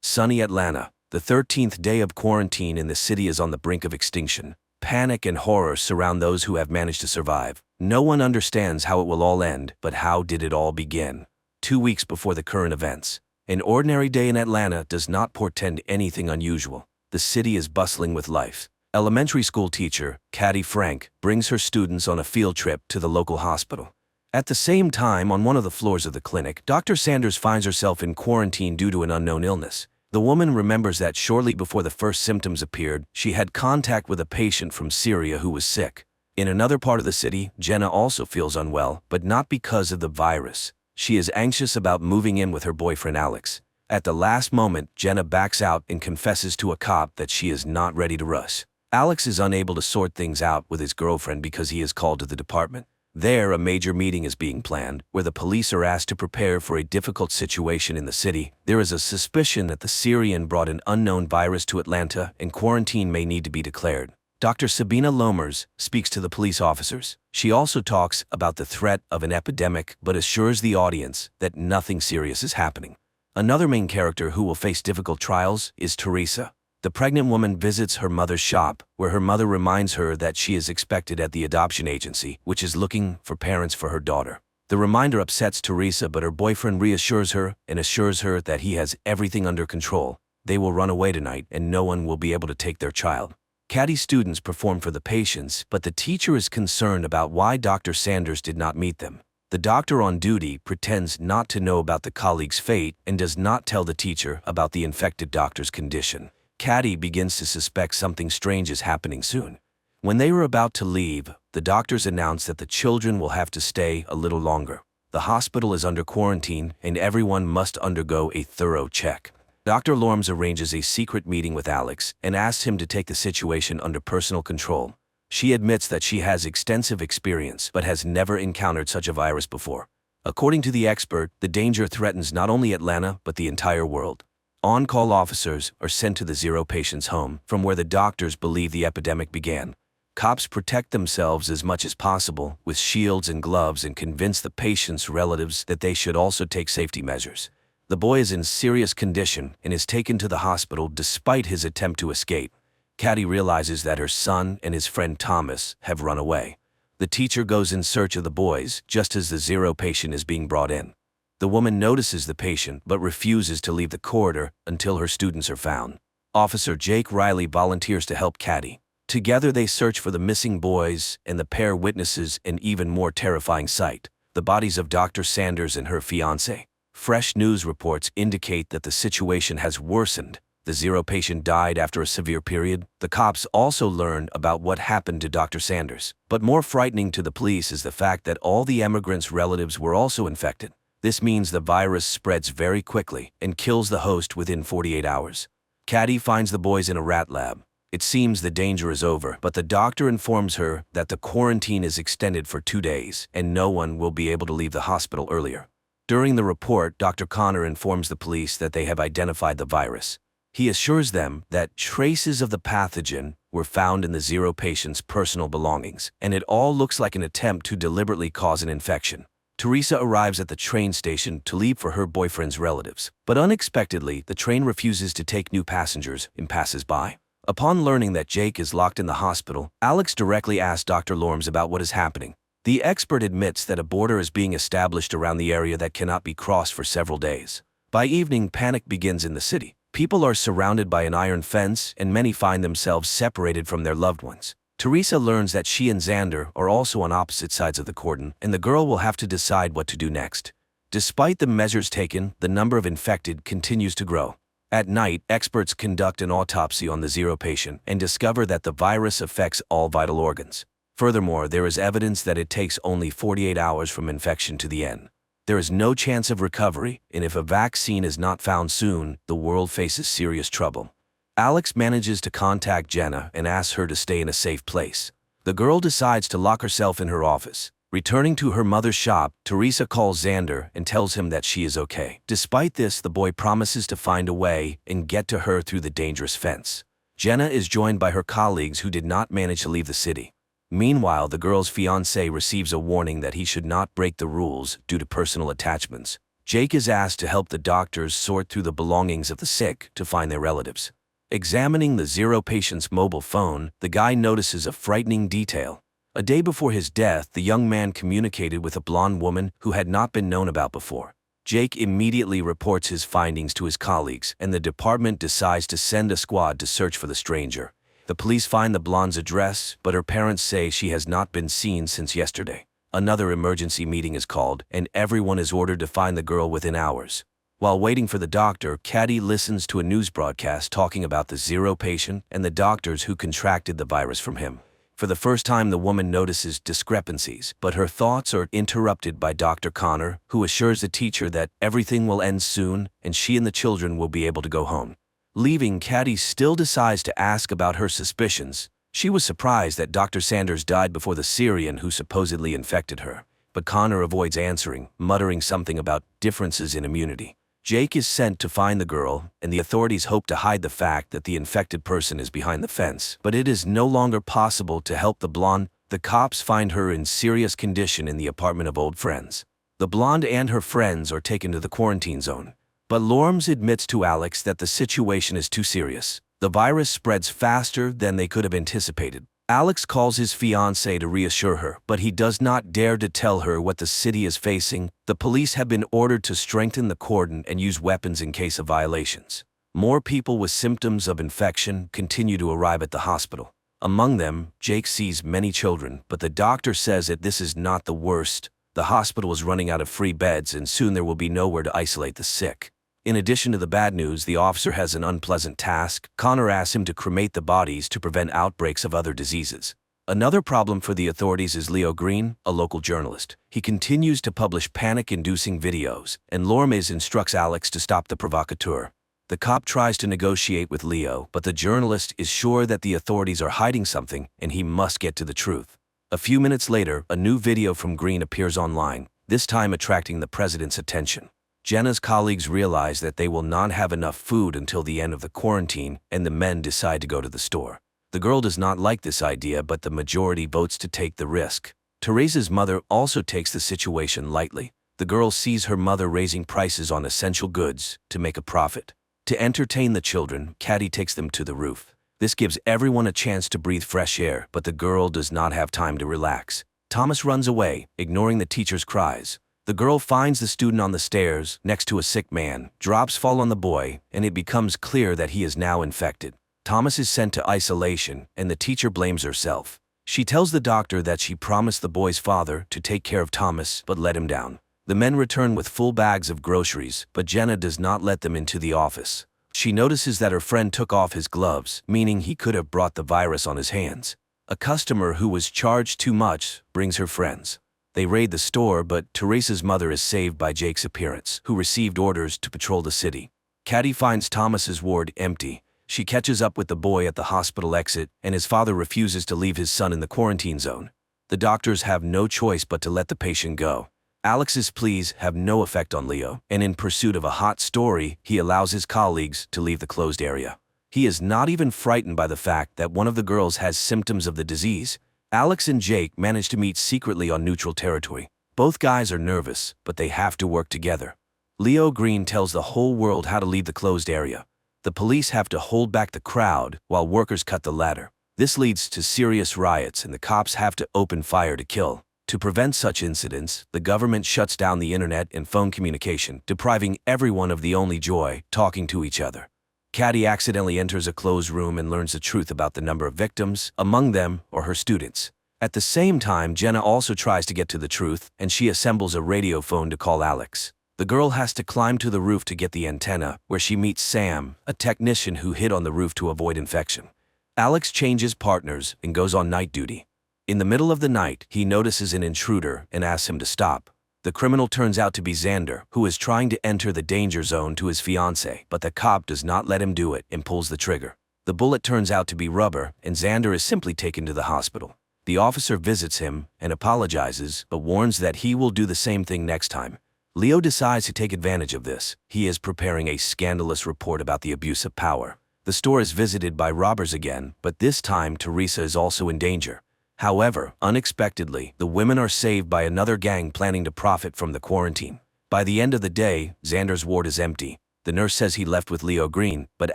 Sunny Atlanta. The 13th day of quarantine in the city is on the brink of extinction. Panic and horror surround those who have managed to survive. No one understands how it will all end, but how did it all begin? 2 weeks before the current events. An ordinary day in Atlanta does not portend anything unusual. The city is bustling with life. Elementary school teacher, Caddy Frank, brings her students on a field trip to the local hospital. At the same time, on one of the floors of the clinic, Dr. Sanders finds herself in quarantine due to an unknown illness. The woman remembers that shortly before the first symptoms appeared, she had contact with a patient from Syria who was sick. In another part of the city, Jenna also feels unwell, but not because of the virus. She is anxious about moving in with her boyfriend Alex. At the last moment, Jenna backs out and confesses to a cop that she is not ready to rush. Alex is unable to sort things out with his girlfriend because he is called to the department. There, a major meeting is being planned, where the police are asked to prepare for a difficult situation in the city. There is a suspicion that the Syrian brought an unknown virus to Atlanta, and quarantine may need to be declared. Dr. Sabina Lomers speaks to the police officers. She also talks about the threat of an epidemic, but assures the audience that nothing serious is happening. Another main character who will face difficult trials is Teresa. The pregnant woman visits her mother's shop, where her mother reminds her that she is expected at the adoption agency, which is looking for parents for her daughter. The reminder upsets Teresa, but her boyfriend reassures her and assures her that he has everything under control. They will run away tonight, and no one will be able to take their child. Caddy's students perform for the patients, but the teacher is concerned about why Dr. Sanders did not meet them. The doctor on duty pretends not to know about the colleague's fate and does not tell the teacher about the infected doctor's condition. Caddy begins to suspect something strange is happening soon. When they were about to leave, the doctors announce that the children will have to stay a little longer. The hospital is under quarantine and everyone must undergo a thorough check. Dr. Lorms arranges a secret meeting with Alex and asks him to take the situation under personal control. She admits that she has extensive experience but has never encountered such a virus before. According to the expert, the danger threatens not only Atlanta but the entire world. On-call officers are sent to the Zero patient's home, from where the doctors believe the epidemic began. Cops protect themselves as much as possible with shields and gloves and convince the patient's relatives that they should also take safety measures. The boy is in serious condition and is taken to the hospital despite his attempt to escape. Caddy realizes that her son and his friend Thomas have run away. The teacher goes in search of the boys just as the Zero patient is being brought in. The woman notices the patient but refuses to leave the corridor until her students are found. Officer Jake Riley volunteers to help Caddy. Together they search for the missing boys, and the pair witnesses an even more terrifying sight: the bodies of Dr. Sanders and her fiancé. Fresh news reports indicate that the situation has worsened. The Zero patient died after a severe period. The cops also learn about what happened to Dr. Sanders. But more frightening to the police is the fact that all the emigrants' relatives were also infected. This means the virus spreads very quickly and kills the host within 48 hours. Caddy finds the boys in a rat lab. It seems the danger is over, but the doctor informs her that the quarantine is extended for 2 days and no one will be able to leave the hospital earlier. During the report, Dr. Connor informs the police that they have identified the virus. He assures them that traces of the pathogen were found in the Zero patient's personal belongings, and it all looks like an attempt to deliberately cause an infection. Teresa arrives at the train station to leave for her boyfriend's relatives, but unexpectedly, the train refuses to take new passengers and passes by. Upon learning that Jake is locked in the hospital, Alex directly asks Dr. Lorms about what is happening. The expert admits that a border is being established around the area that cannot be crossed for several days. By evening, panic begins in the city. People are surrounded by an iron fence, and many find themselves separated from their loved ones. Teresa learns that she and Xander are also on opposite sides of the cordon, and the girl will have to decide what to do next. Despite the measures taken, the number of infected continues to grow. At night, experts conduct an autopsy on the Zero patient and discover that the virus affects all vital organs. Furthermore, there is evidence that it takes only 48 hours from infection to the end. There is no chance of recovery, and if a vaccine is not found soon, the world faces serious trouble. Alex manages to contact Jenna and asks her to stay in a safe place. The girl decides to lock herself in her office. Returning to her mother's shop, Teresa calls Xander and tells him that she is okay. Despite this, the boy promises to find a way and get to her through the dangerous fence. Jenna is joined by her colleagues who did not manage to leave the city. Meanwhile, the girl's fiancé receives a warning that he should not break the rules due to personal attachments. Jake is asked to help the doctors sort through the belongings of the sick to find their relatives. Examining the Zero patient's mobile phone, the guy notices a frightening detail. A day before his death, the young man communicated with a blonde woman who had not been known about before. Jake immediately reports his findings to his colleagues, and the department decides to send a squad to search for the stranger. The police find the blonde's address, but her parents say she has not been seen since yesterday. Another emergency meeting is called, and everyone is ordered to find the girl within hours. While waiting for the doctor, Caddy listens to a news broadcast talking about the Zero patient and the doctors who contracted the virus from him. For the first time, the woman notices discrepancies, but her thoughts are interrupted by Dr. Connor, who assures the teacher that everything will end soon and she and the children will be able to go home. Leaving, Caddy still decides to ask about her suspicions. She was surprised that Dr. Sanders died before the Syrian who supposedly infected her, but Connor avoids answering, muttering something about differences in immunity. Jake is sent to find the girl, and the authorities hope to hide the fact that the infected person is behind the fence. But it is no longer possible to help the blonde. The cops find her in serious condition in the apartment of old friends. The blonde and her friends are taken to the quarantine zone. But Lorms admits to Alex that the situation is too serious. The virus spreads faster than they could have anticipated. Alex calls his fiancée to reassure her, but he does not dare to tell her what the city is facing. The police have been ordered to strengthen the cordon and use weapons in case of violations. More people with symptoms of infection continue to arrive at the hospital. Among them, Jake sees many children, but the doctor says that this is not the worst. The hospital is running out of free beds, and soon there will be nowhere to isolate the sick. In addition to the bad news, the officer has an unpleasant task. Connor asks him to cremate the bodies to prevent outbreaks of other diseases. Another problem for the authorities is Leo Green, a local journalist. He continues to publish panic-inducing videos, and Lorms instructs Alex to stop the provocateur. The cop tries to negotiate with Leo, but the journalist is sure that the authorities are hiding something, and he must get to the truth. A few minutes later, a new video from Green appears online, this time attracting the president's attention. Jenna's colleagues realize that they will not have enough food until the end of the quarantine, and the men decide to go to the store. The girl does not like this idea, but the majority votes to take the risk. Teresa's mother also takes the situation lightly. The girl sees her mother raising prices on essential goods to make a profit. To entertain the children, Caddy takes them to the roof. This gives everyone a chance to breathe fresh air, but the girl does not have time to relax. Thomas runs away, ignoring the teacher's cries. The girl finds the student on the stairs, next to a sick man. Drops fall on the boy, and it becomes clear that he is now infected. Thomas is sent to isolation, and the teacher blames herself. She tells the doctor that she promised the boy's father to take care of Thomas, but let him down. The men return with full bags of groceries, but Jenna does not let them into the office. She notices that her friend took off his gloves, meaning he could have brought the virus on his hands. A customer who was charged too much brings her friends. They raid the store, but Teresa's mother is saved by Jake's appearance, who received orders to patrol the city. Caddy finds Thomas's ward empty. She catches up with the boy at the hospital exit, and his father refuses to leave his son in the quarantine zone. The doctors have no choice but to let the patient go. Alex's pleas have no effect on Leo, and in pursuit of a hot story, he allows his colleagues to leave the closed area. He is not even frightened by the fact that one of the girls has symptoms of the disease. Alex and Jake manage to meet secretly on neutral territory. Both guys are nervous, but they have to work together. Leo Green tells the whole world how to leave the closed area. The police have to hold back the crowd while workers cut the ladder. This leads to serious riots and the cops have to open fire to kill. To prevent such incidents, the government shuts down the internet and phone communication, depriving everyone of the only joy, talking to each other. Caddy accidentally enters a closed room and learns the truth about the number of victims, among them or her students. At the same time, Jenna also tries to get to the truth, and she assembles a radio phone to call Alex. The girl has to climb to the roof to get the antenna, where she meets Sam, a technician who hid on the roof to avoid infection. Alex changes partners and goes on night duty. In the middle of the night, he notices an intruder and asks him to stop. The criminal turns out to be Xander, who is trying to enter the danger zone to his fiancée, but the cop does not let him do it and pulls the trigger. The bullet turns out to be rubber, and Xander is simply taken to the hospital. The officer visits him and apologizes, but warns that he will do the same thing next time. Leo decides to take advantage of this. He is preparing a scandalous report about the abuse of power. The store is visited by robbers again, but this time Teresa is also in danger. However, unexpectedly, the women are saved by another gang planning to profit from the quarantine. By the end of the day, Xander's ward is empty. The nurse says he left with Leo Green, but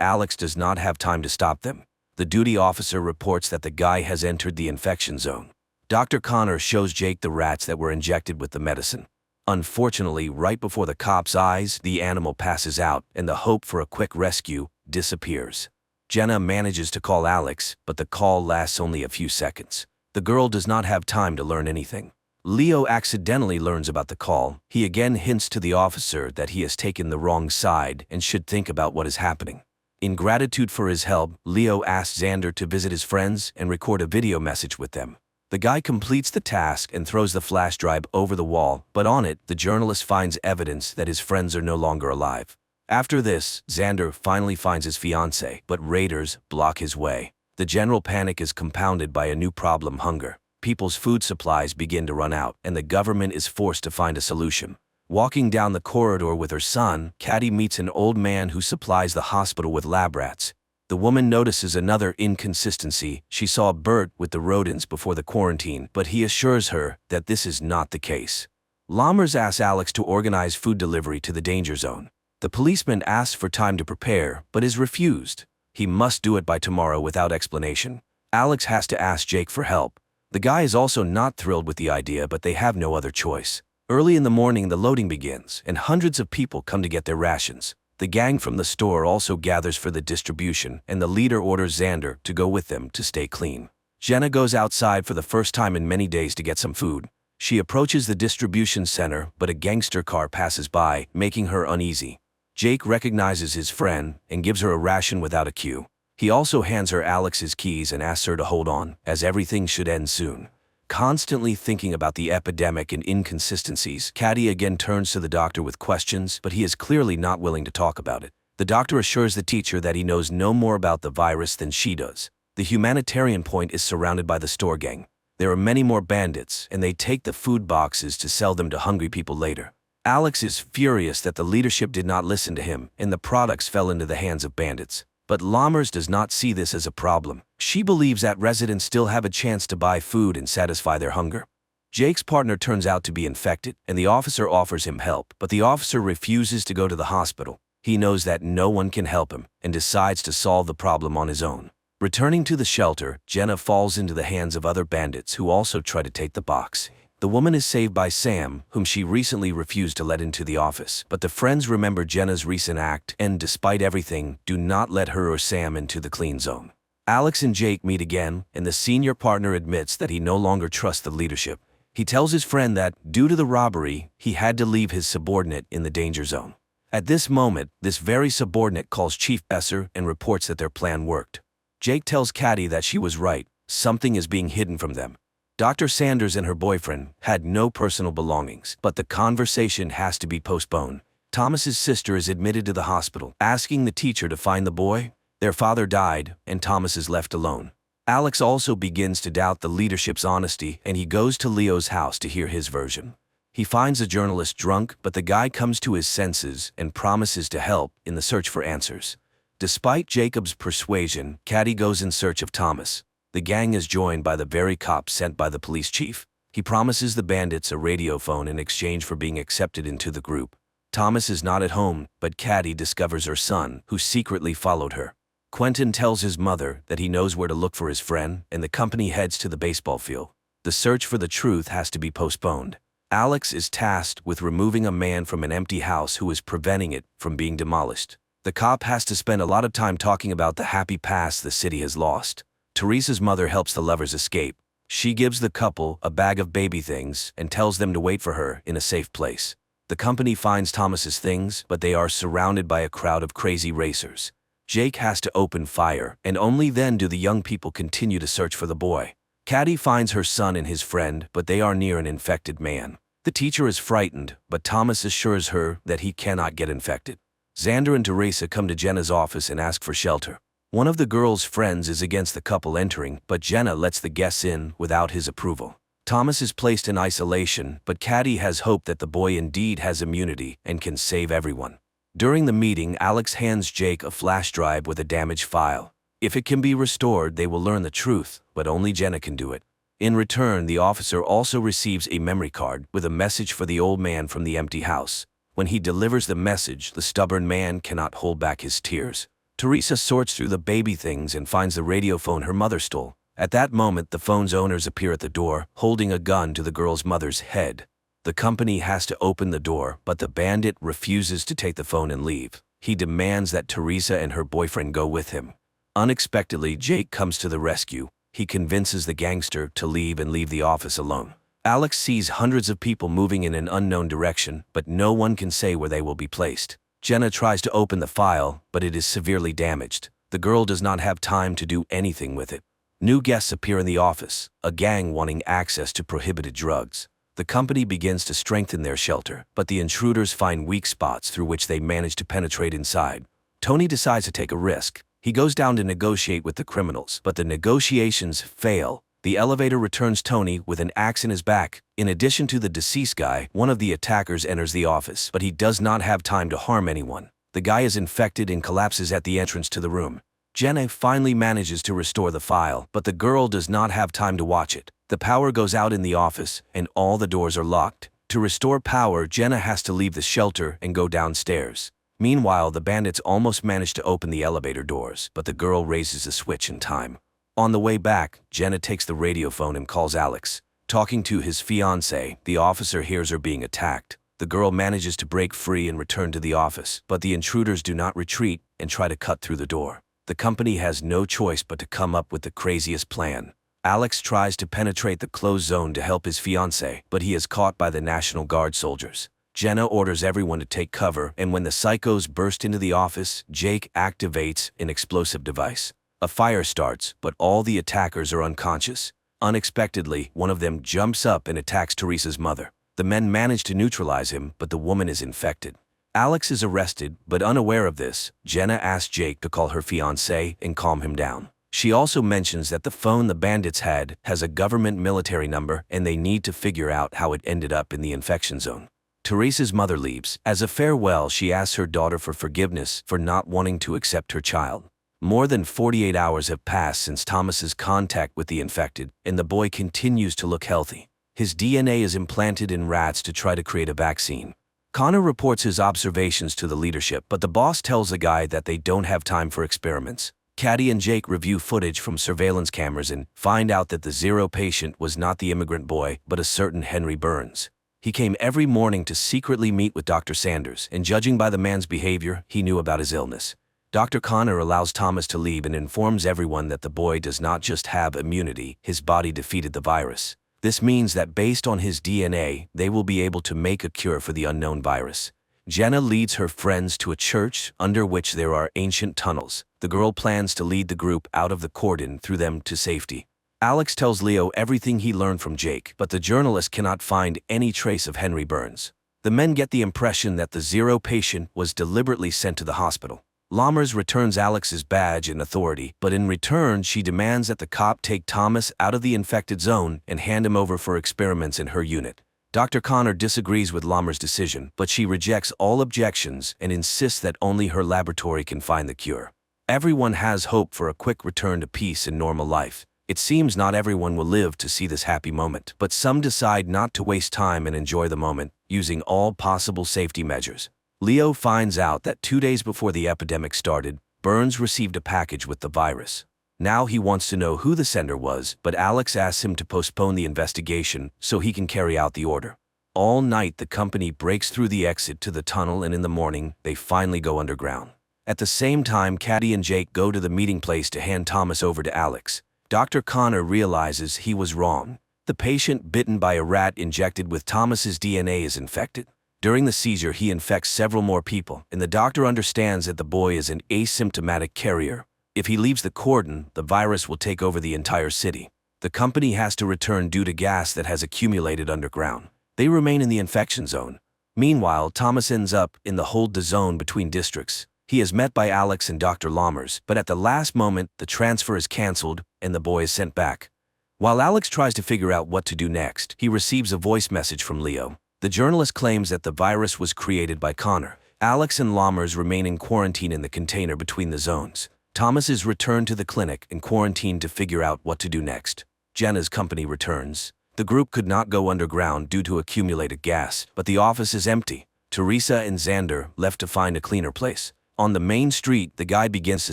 Alex does not have time to stop them. The duty officer reports that the guy has entered the infection zone. Dr. Connor shows Jake the rats that were injected with the medicine. Unfortunately, right before the cop's eyes, the animal passes out, and the hope for a quick rescue disappears. Jenna manages to call Alex, but the call lasts only a few seconds. The girl does not have time to learn anything. Leo accidentally learns about the call. He again hints to the officer that he has taken the wrong side and should think about what is happening. In gratitude for his help, Leo asks Xander to visit his friends and record a video message with them. The guy completes the task and throws the flash drive over the wall, but on it, the journalist finds evidence that his friends are no longer alive. After this, Xander finally finds his fiancée, but raiders block his way. The general panic is compounded by a new problem: hunger. People's food supplies begin to run out, and the government is forced to find a solution. Walking down the corridor with her son, Caddy meets an old man who supplies the hospital with lab rats. The woman notices another inconsistency. She saw Bert with the rodents before the quarantine, but he assures her that this is not the case. Lammers asks Alex to organize food delivery to the danger zone. The policeman asks for time to prepare, but is refused. He must do it by tomorrow without explanation. Alex has to ask Jake for help. The guy is also not thrilled with the idea, but they have no other choice. Early in the morning, the loading begins, and hundreds of people come to get their rations. The gang from the store also gathers for the distribution, and the leader orders Xander to go with them to stay clean. Jenna goes outside for the first time in many days to get some food. She approaches the distribution center, but a gangster car passes by, making her uneasy. Jake recognizes his friend and gives her a ration without a cue. He also hands her Alex's keys and asks her to hold on, as everything should end soon. Constantly thinking about the epidemic and inconsistencies, Caddy again turns to the doctor with questions, but he is clearly not willing to talk about it. The doctor assures the teacher that he knows no more about the virus than she does. The humanitarian point is surrounded by the store gang. There are many more bandits, and they take the food boxes to sell them to hungry people later. Alex is furious that the leadership did not listen to him, and the products fell into the hands of bandits. But Lammers does not see this as a problem. She believes that residents still have a chance to buy food and satisfy their hunger. Jake's partner turns out to be infected, and the officer offers him help, but the officer refuses to go to the hospital. He knows that no one can help him, and decides to solve the problem on his own. Returning to the shelter, Jenna falls into the hands of other bandits who also try to take the box. The woman is saved by Sam, whom she recently refused to let into the office, but the friends remember Jenna's recent act and, despite everything, do not let her or Sam into the clean zone. Alex and Jake meet again, and the senior partner admits that he no longer trusts the leadership. He tells his friend that, due to the robbery, he had to leave his subordinate in the danger zone. At this moment, this very subordinate calls Chief Besser and reports that their plan worked. Jake tells Caddy that she was right. Something is being hidden from them. Dr. Sanders and her boyfriend had no personal belongings, but the conversation has to be postponed. Thomas's sister is admitted to the hospital, asking the teacher to find the boy. Their father died, and Thomas is left alone. Alex also begins to doubt the leadership's honesty, and he goes to Leo's house to hear his version. He finds the journalist drunk, but the guy comes to his senses and promises to help in the search for answers. Despite Jacob's persuasion, Caddy goes in search of Thomas. The gang is joined by the very cops sent by the police chief. He promises the bandits a radio phone in exchange for being accepted into the group. Thomas is not at home, but Caddy discovers her son, who secretly followed her. Quentin tells his mother that he knows where to look for his friend, and the company heads to the baseball field. The search for the truth has to be postponed. Alex is tasked with removing a man from an empty house who is preventing it from being demolished. The cop has to spend a lot of time talking about the happy past the city has lost. Teresa's mother helps the lovers escape. She gives the couple a bag of baby things and tells them to wait for her in a safe place. The company finds Thomas's things, but they are surrounded by a crowd of crazy racers. Jake has to open fire, and only then do the young people continue to search for the boy. Caddy finds her son and his friend, but they are near an infected man. The teacher is frightened, but Thomas assures her that he cannot get infected. Xander and Teresa come to Jenna's office and ask for shelter. One of the girl's friends is against the couple entering, but Jenna lets the guests in without his approval. Thomas is placed in isolation, but Caddy has hope that the boy indeed has immunity and can save everyone. During the meeting, Alex hands Jake a flash drive with a damaged file. If it can be restored, they will learn the truth, but only Jenna can do it. In return, the officer also receives a memory card with a message for the old man from the empty house. When he delivers the message, the stubborn man cannot hold back his tears. Teresa sorts through the baby things and finds the radio phone her mother stole. At that moment, the phone's owners appear at the door, holding a gun to the girl's mother's head. The company has to open the door, but the bandit refuses to take the phone and leave. He demands that Teresa and her boyfriend go with him. Unexpectedly, Jake comes to the rescue. He convinces the gangster to leave and leave the office alone. Alex sees hundreds of people moving in an unknown direction, but no one can say where they will be placed. Jenna tries to open the file, but it is severely damaged. The girl does not have time to do anything with it. New guests appear in the office, a gang wanting access to prohibited drugs. The company begins to strengthen their shelter, but the intruders find weak spots through which they manage to penetrate inside. Tony decides to take a risk. He goes down to negotiate with the criminals, but the negotiations fail. The elevator returns Tony with an axe in his back. In addition to the deceased guy, one of the attackers enters the office, but he does not have time to harm anyone. The guy is infected and collapses at the entrance to the room. Jenna finally manages to restore the file, but the girl does not have time to watch it. The power goes out in the office, and all the doors are locked. To restore power, Jenna has to leave the shelter and go downstairs. Meanwhile, the bandits almost manage to open the elevator doors, but the girl raises the switch in time. On the way back, Jenna takes the radio phone and calls Alex. Talking to his fiancée, the officer hears her being attacked. The girl manages to break free and return to the office, but the intruders do not retreat and try to cut through the door. The company has no choice but to come up with the craziest plan. Alex tries to penetrate the closed zone to help his fiancée, but he is caught by the National Guard soldiers. Jenna orders everyone to take cover, and when the psychos burst into the office, Jake activates an explosive device. A fire starts, but all the attackers are unconscious. Unexpectedly, one of them jumps up and attacks Teresa's mother. The men manage to neutralize him, but the woman is infected. Alex is arrested, but unaware of this, Jenna asks Jake to call her fiancé and calm him down. She also mentions that the phone the bandits had has a government military number and they need to figure out how it ended up in the infection zone. Teresa's mother leaves. As a farewell, she asks her daughter for forgiveness for not wanting to accept her child. More than 48 hours have passed since Thomas's contact with the infected, and the boy continues to look healthy. His DNA is implanted in rats to try to create a vaccine. Connor reports his observations to the leadership, but the boss tells the guy that they don't have time for experiments. Caddy and Jake review footage from surveillance cameras and find out that the zero patient was not the immigrant boy, but a certain Henry Burns. He came every morning to secretly meet with Dr. Sanders, and judging by the man's behavior, he knew about his illness. Dr. Connor allows Thomas to leave and informs everyone that the boy does not just have immunity, his body defeated the virus. This means that based on his DNA, they will be able to make a cure for the unknown virus. Jenna leads her friends to a church under which there are ancient tunnels. The girl plans to lead the group out of the cordon through them to safety. Alex tells Leo everything he learned from Jake, but the journalist cannot find any trace of Henry Burns. The men get the impression that the zero patient was deliberately sent to the hospital. Lammers returns Alex's badge and authority, but in return she demands that the cop take Thomas out of the infected zone and hand him over for experiments in her unit. Dr. Connor disagrees with Lammers' decision, but she rejects all objections and insists that only her laboratory can find the cure. Everyone has hope for a quick return to peace and normal life. It seems not everyone will live to see this happy moment, but some decide not to waste time and enjoy the moment, using all possible safety measures. Leo finds out that 2 days before the epidemic started, Burns received a package with the virus. Now he wants to know who the sender was, but Alex asks him to postpone the investigation so he can carry out the order. All night the company breaks through the exit to the tunnel, and in the morning they finally go underground. At the same time, Caddy and Jake go to the meeting place to hand Thomas over to Alex. Dr. Connor realizes he was wrong. The patient bitten by a rat injected with Thomas's DNA is infected. During the seizure he infects several more people, and the doctor understands that the boy is an asymptomatic carrier. If he leaves the cordon, the virus will take over the entire city. The company has to return due to gas that has accumulated underground. They remain in the infection zone. Meanwhile, Thomas ends up in the hold the zone between districts. He is met by Alex and Dr. Lammers, but at the last moment, the transfer is cancelled and the boy is sent back. While Alex tries to figure out what to do next, he receives a voice message from Leo. The journalist claims that the virus was created by Connor. Alex and Lammers remain in quarantine in the container between the zones. Thomas is returned to the clinic and quarantined to figure out what to do next. Jenna's company returns. The group could not go underground due to accumulated gas, but the office is empty. Teresa and Xander left to find a cleaner place. On the main street, the guy begins to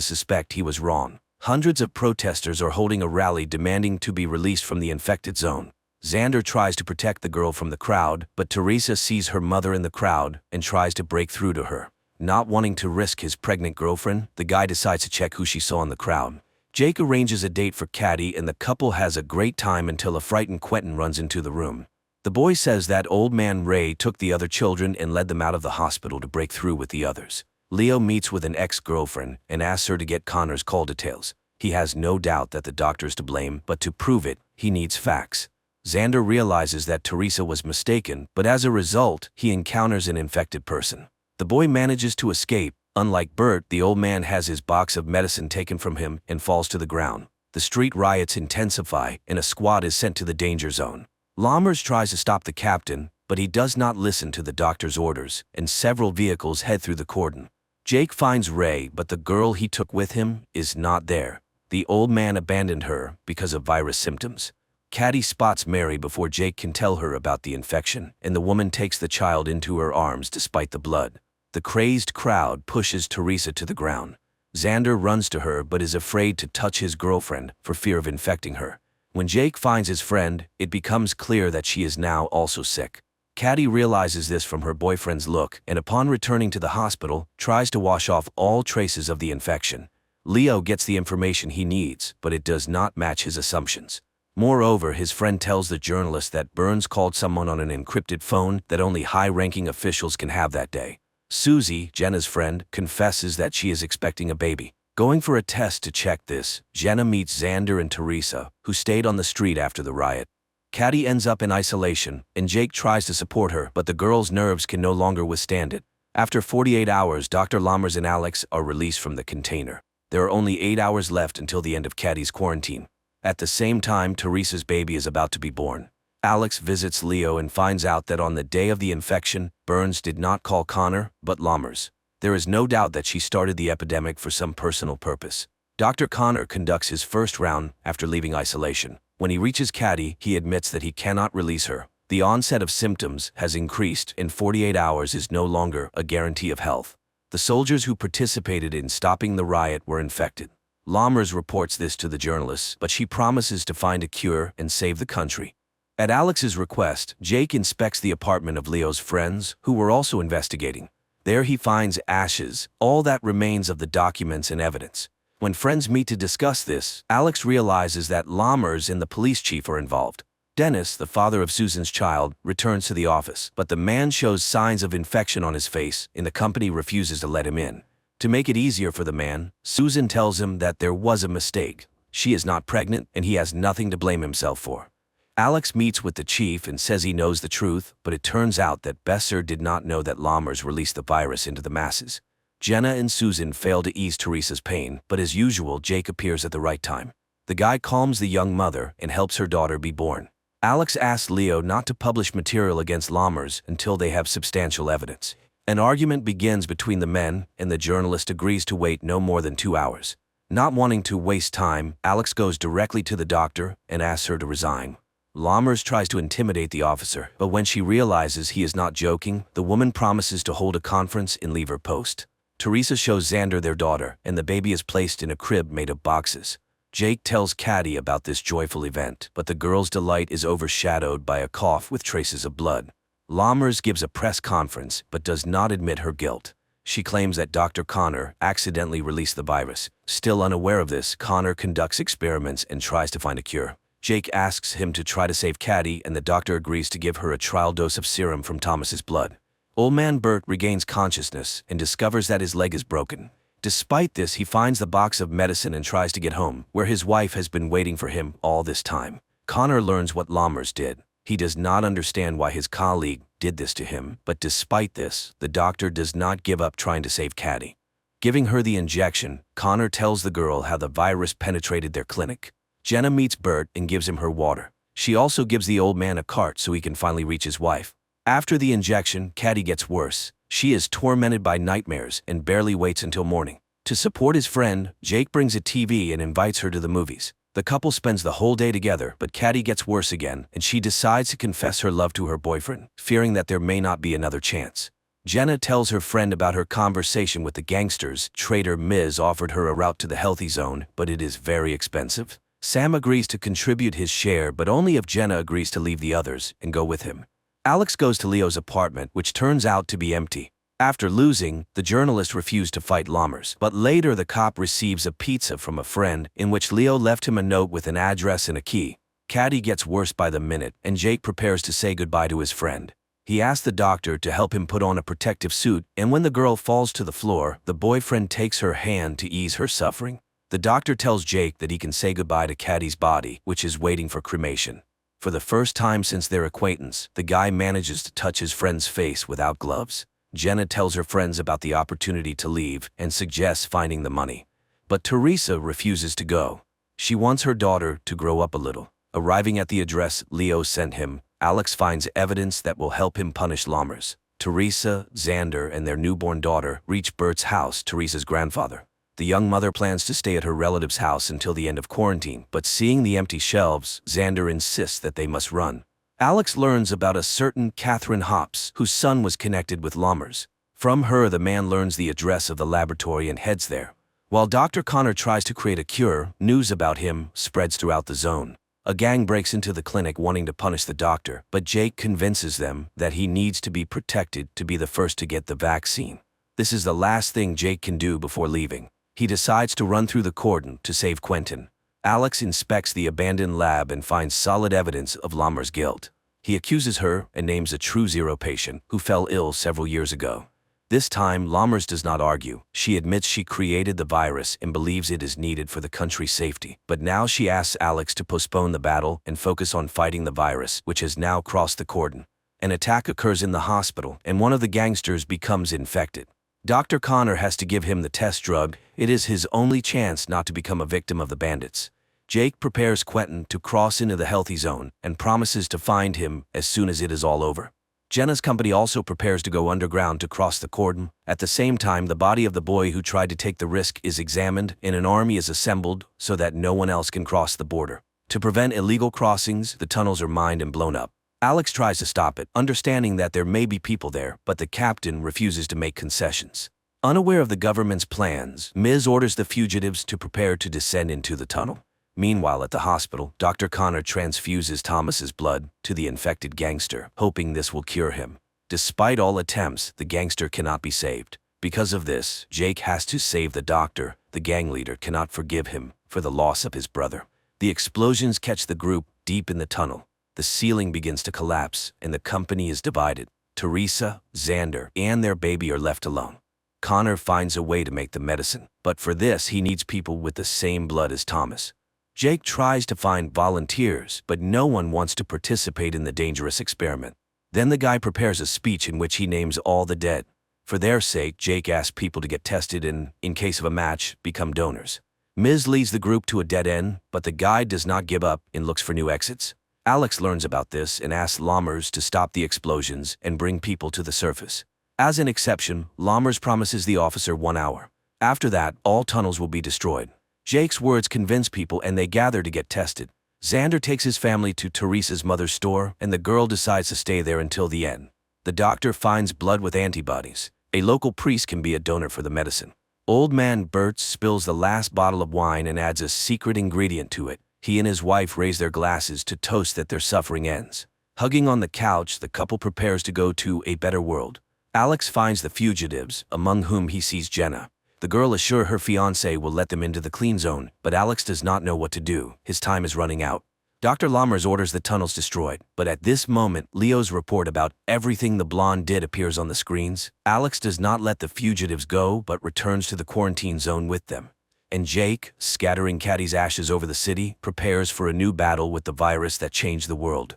suspect he was wrong. Hundreds of protesters are holding a rally demanding to be released from the infected zone. Xander tries to protect the girl from the crowd, but Teresa sees her mother in the crowd and tries to break through to her. Not wanting to risk his pregnant girlfriend, the guy decides to check who she saw in the crowd. Jake arranges a date for Caddy, and the couple has a great time until a frightened Quentin runs into the room. The boy says that old man Ray took the other children and led them out of the hospital to break through with the others. Leo meets with an ex-girlfriend and asks her to get Connor's call details. He has no doubt that the doctor's to blame, but to prove it, he needs facts. Xander realizes that Teresa was mistaken, but as a result, he encounters an infected person. The boy manages to escape. Unlike Bert, the old man has his box of medicine taken from him and falls to the ground. The street riots intensify, and a squad is sent to the danger zone. Lammers tries to stop the captain, but he does not listen to the doctor's orders, and several vehicles head through the cordon. Jake finds Ray, but the girl he took with him is not there. The old man abandoned her because of virus symptoms. Caddy spots Mary before Jake can tell her about the infection, and the woman takes the child into her arms despite the blood. The crazed crowd pushes Teresa to the ground. Xander runs to her but is afraid to touch his girlfriend for fear of infecting her. When Jake finds his friend, it becomes clear that she is now also sick. Caddy realizes this from her boyfriend's look, and upon returning to the hospital, tries to wash off all traces of the infection. Leo gets the information he needs, but it does not match his assumptions. Moreover, his friend tells the journalist that Burns called someone on an encrypted phone that only high-ranking officials can have that day. Susie, Jenna's friend, confesses that she is expecting a baby. Going for a test to check this, Jenna meets Xander and Teresa, who stayed on the street after the riot. Caddy ends up in isolation, and Jake tries to support her, but the girl's nerves can no longer withstand it. After 48 hours, Dr. Lammers and Alex are released from the container. There are only 8 hours left until the end of Caddy's quarantine. At the same time, Teresa's baby is about to be born. Alex visits Leo and finds out that on the day of the infection, Burns did not call Connor, but Lammers. There is no doubt that she started the epidemic for some personal purpose. Dr. Connor conducts his first round after leaving isolation. When he reaches Caddy, he admits that he cannot release her. The onset of symptoms has increased, and 48 hours is no longer a guarantee of health. The soldiers who participated in stopping the riot were infected. Lammers reports this to the journalists, but she promises to find a cure and save the country. At Alex's request, Jake inspects the apartment of Leo's friends, who were also investigating. There he finds ashes, all that remains of the documents and evidence. When friends meet to discuss this, Alex realizes that Lammers and the police chief are involved. Dennis, the father of Susan's child, returns to the office, but the man shows signs of infection on his face, and the company refuses to let him in. To make it easier for the man, Susan tells him that there was a mistake. She is not pregnant, and he has nothing to blame himself for. Alex meets with the chief and says he knows the truth, but it turns out that Besser did not know that Lammers released the virus into the masses. Jenna and Susan fail to ease Teresa's pain, but as usual, Jake appears at the right time. The guy calms the young mother and helps her daughter be born. Alex asks Leo not to publish material against Lammers until they have substantial evidence. An argument begins between the men, and the journalist agrees to wait no more than 2 hours. Not wanting to waste time, Alex goes directly to the doctor and asks her to resign. Lammers tries to intimidate the officer, but when she realizes he is not joking, the woman promises to hold a conference and leave her post. Teresa shows Xander their daughter, and the baby is placed in a crib made of boxes. Jake tells Caddy about this joyful event, but the girl's delight is overshadowed by a cough with traces of blood. Lammers gives a press conference, but does not admit her guilt. She claims that Dr. Connor accidentally released the virus. Still unaware of this, Connor conducts experiments and tries to find a cure. Jake asks him to try to save Caddy, and the doctor agrees to give her a trial dose of serum from Thomas's blood. Old man Bert regains consciousness and discovers that his leg is broken. Despite this, he finds the box of medicine and tries to get home, where his wife has been waiting for him all this time. Connor learns what Lammers did. He does not understand why his colleague did this to him, but despite this, the doctor does not give up trying to save Caddy. Giving her the injection, Connor tells the girl how the virus penetrated their clinic. Jenna meets Bert and gives him her water. She also gives the old man a cart so he can finally reach his wife. After the injection, Caddy gets worse. She is tormented by nightmares and barely waits until morning. To support his friend, Jake brings a TV and invites her to the movies. The couple spends the whole day together, but Caddy gets worse again, and she decides to confess her love to her boyfriend, fearing that there may not be another chance. Jenna tells her friend about her conversation with the gangsters. Trader Miz offered her a route to the healthy zone, but it is very expensive. Sam agrees to contribute his share, but only if Jenna agrees to leave the others and go with him. Alex goes to Leo's apartment, which turns out to be empty. After losing, the journalist refused to fight Lammers, but later the cop receives a pizza from a friend in which Leo left him a note with an address and a key. Caddy gets worse by the minute, and Jake prepares to say goodbye to his friend. He asks the doctor to help him put on a protective suit, and when the girl falls to the floor, the boyfriend takes her hand to ease her suffering. The doctor tells Jake that he can say goodbye to Caddy's body, which is waiting for cremation. For the first time since their acquaintance, the guy manages to touch his friend's face without gloves. Jenna tells her friends about the opportunity to leave and suggests finding the money. But Teresa refuses to go. She wants her daughter to grow up a little. Arriving at the address Leo sent him, Alex finds evidence that will help him punish Lammers. Teresa, Xander, and their newborn daughter reach Bert's house, Teresa's grandfather. The young mother plans to stay at her relative's house until the end of quarantine, but seeing the empty shelves, Xander insists that they must run. Alex learns about a certain Catherine Hops, whose son was connected with Lammers. From her, the man learns the address of the laboratory and heads there. While Dr. Connor tries to create a cure, news about him spreads throughout the zone. A gang breaks into the clinic wanting to punish the doctor, but Jake convinces them that he needs to be protected to be the first to get the vaccine. This is the last thing Jake can do before leaving. He decides to run through the cordon to save Quentin. Alex inspects the abandoned lab and finds solid evidence of Lammers' guilt. He accuses her and names a true zero patient who fell ill several years ago. This time, Lammers does not argue. She admits she created the virus and believes it is needed for the country's safety. But now she asks Alex to postpone the battle and focus on fighting the virus, which has now crossed the cordon. An attack occurs in the hospital, and one of the gangsters becomes infected. Dr. Connor has to give him the test drug. It is his only chance not to become a victim of the bandits. Jake prepares Quentin to cross into the healthy zone and promises to find him as soon as it is all over. Jenna's company also prepares to go underground to cross the cordon. At the same time, the body of the boy who tried to take the risk is examined, and an army is assembled so that no one else can cross the border. To prevent illegal crossings, the tunnels are mined and blown up. Alex tries to stop it, understanding that there may be people there, but the captain refuses to make concessions. Unaware of the government's plans, Miz orders the fugitives to prepare to descend into the tunnel. Meanwhile, at the hospital, Dr. Connor transfuses Thomas's blood to the infected gangster, hoping this will cure him. Despite all attempts, the gangster cannot be saved. Because of this, Jake has to save the doctor. The gang leader cannot forgive him for the loss of his brother. The explosions catch the group deep in the tunnel. The ceiling begins to collapse, and the company is divided. Teresa, Xander, and their baby are left alone. Connor finds a way to make the medicine, but for this he needs people with the same blood as Thomas. Jake tries to find volunteers, but no one wants to participate in the dangerous experiment. Then the guy prepares a speech in which he names all the dead. For their sake, Jake asks people to get tested and, in case of a match, become donors. Miz leads the group to a dead end, but the guy does not give up and looks for new exits. Alex learns about this and asks Lammers to stop the explosions and bring people to the surface. As an exception, Lammers promises the officer 1 hour. After that, all tunnels will be destroyed. Jake's words convince people and they gather to get tested. Xander takes his family to Teresa's mother's store and the girl decides to stay there until the end. The doctor finds blood with antibodies. A local priest can be a donor for the medicine. Old man Bert spills the last bottle of wine and adds a secret ingredient to it. He and his wife raise their glasses to toast that their suffering ends. Hugging on the couch, the couple prepares to go to a better world. Alex finds the fugitives, among whom he sees Jenna. The girl assures her fiancé will let them into the clean zone, but Alex does not know what to do. His time is running out. Dr. Lammers orders the tunnels destroyed, but at this moment, Leo's report about everything the blonde did appears on the screens. Alex does not let the fugitives go, but returns to the quarantine zone with them. And Jake, scattering Caddy's ashes over the city, prepares for a new battle with the virus that changed the world.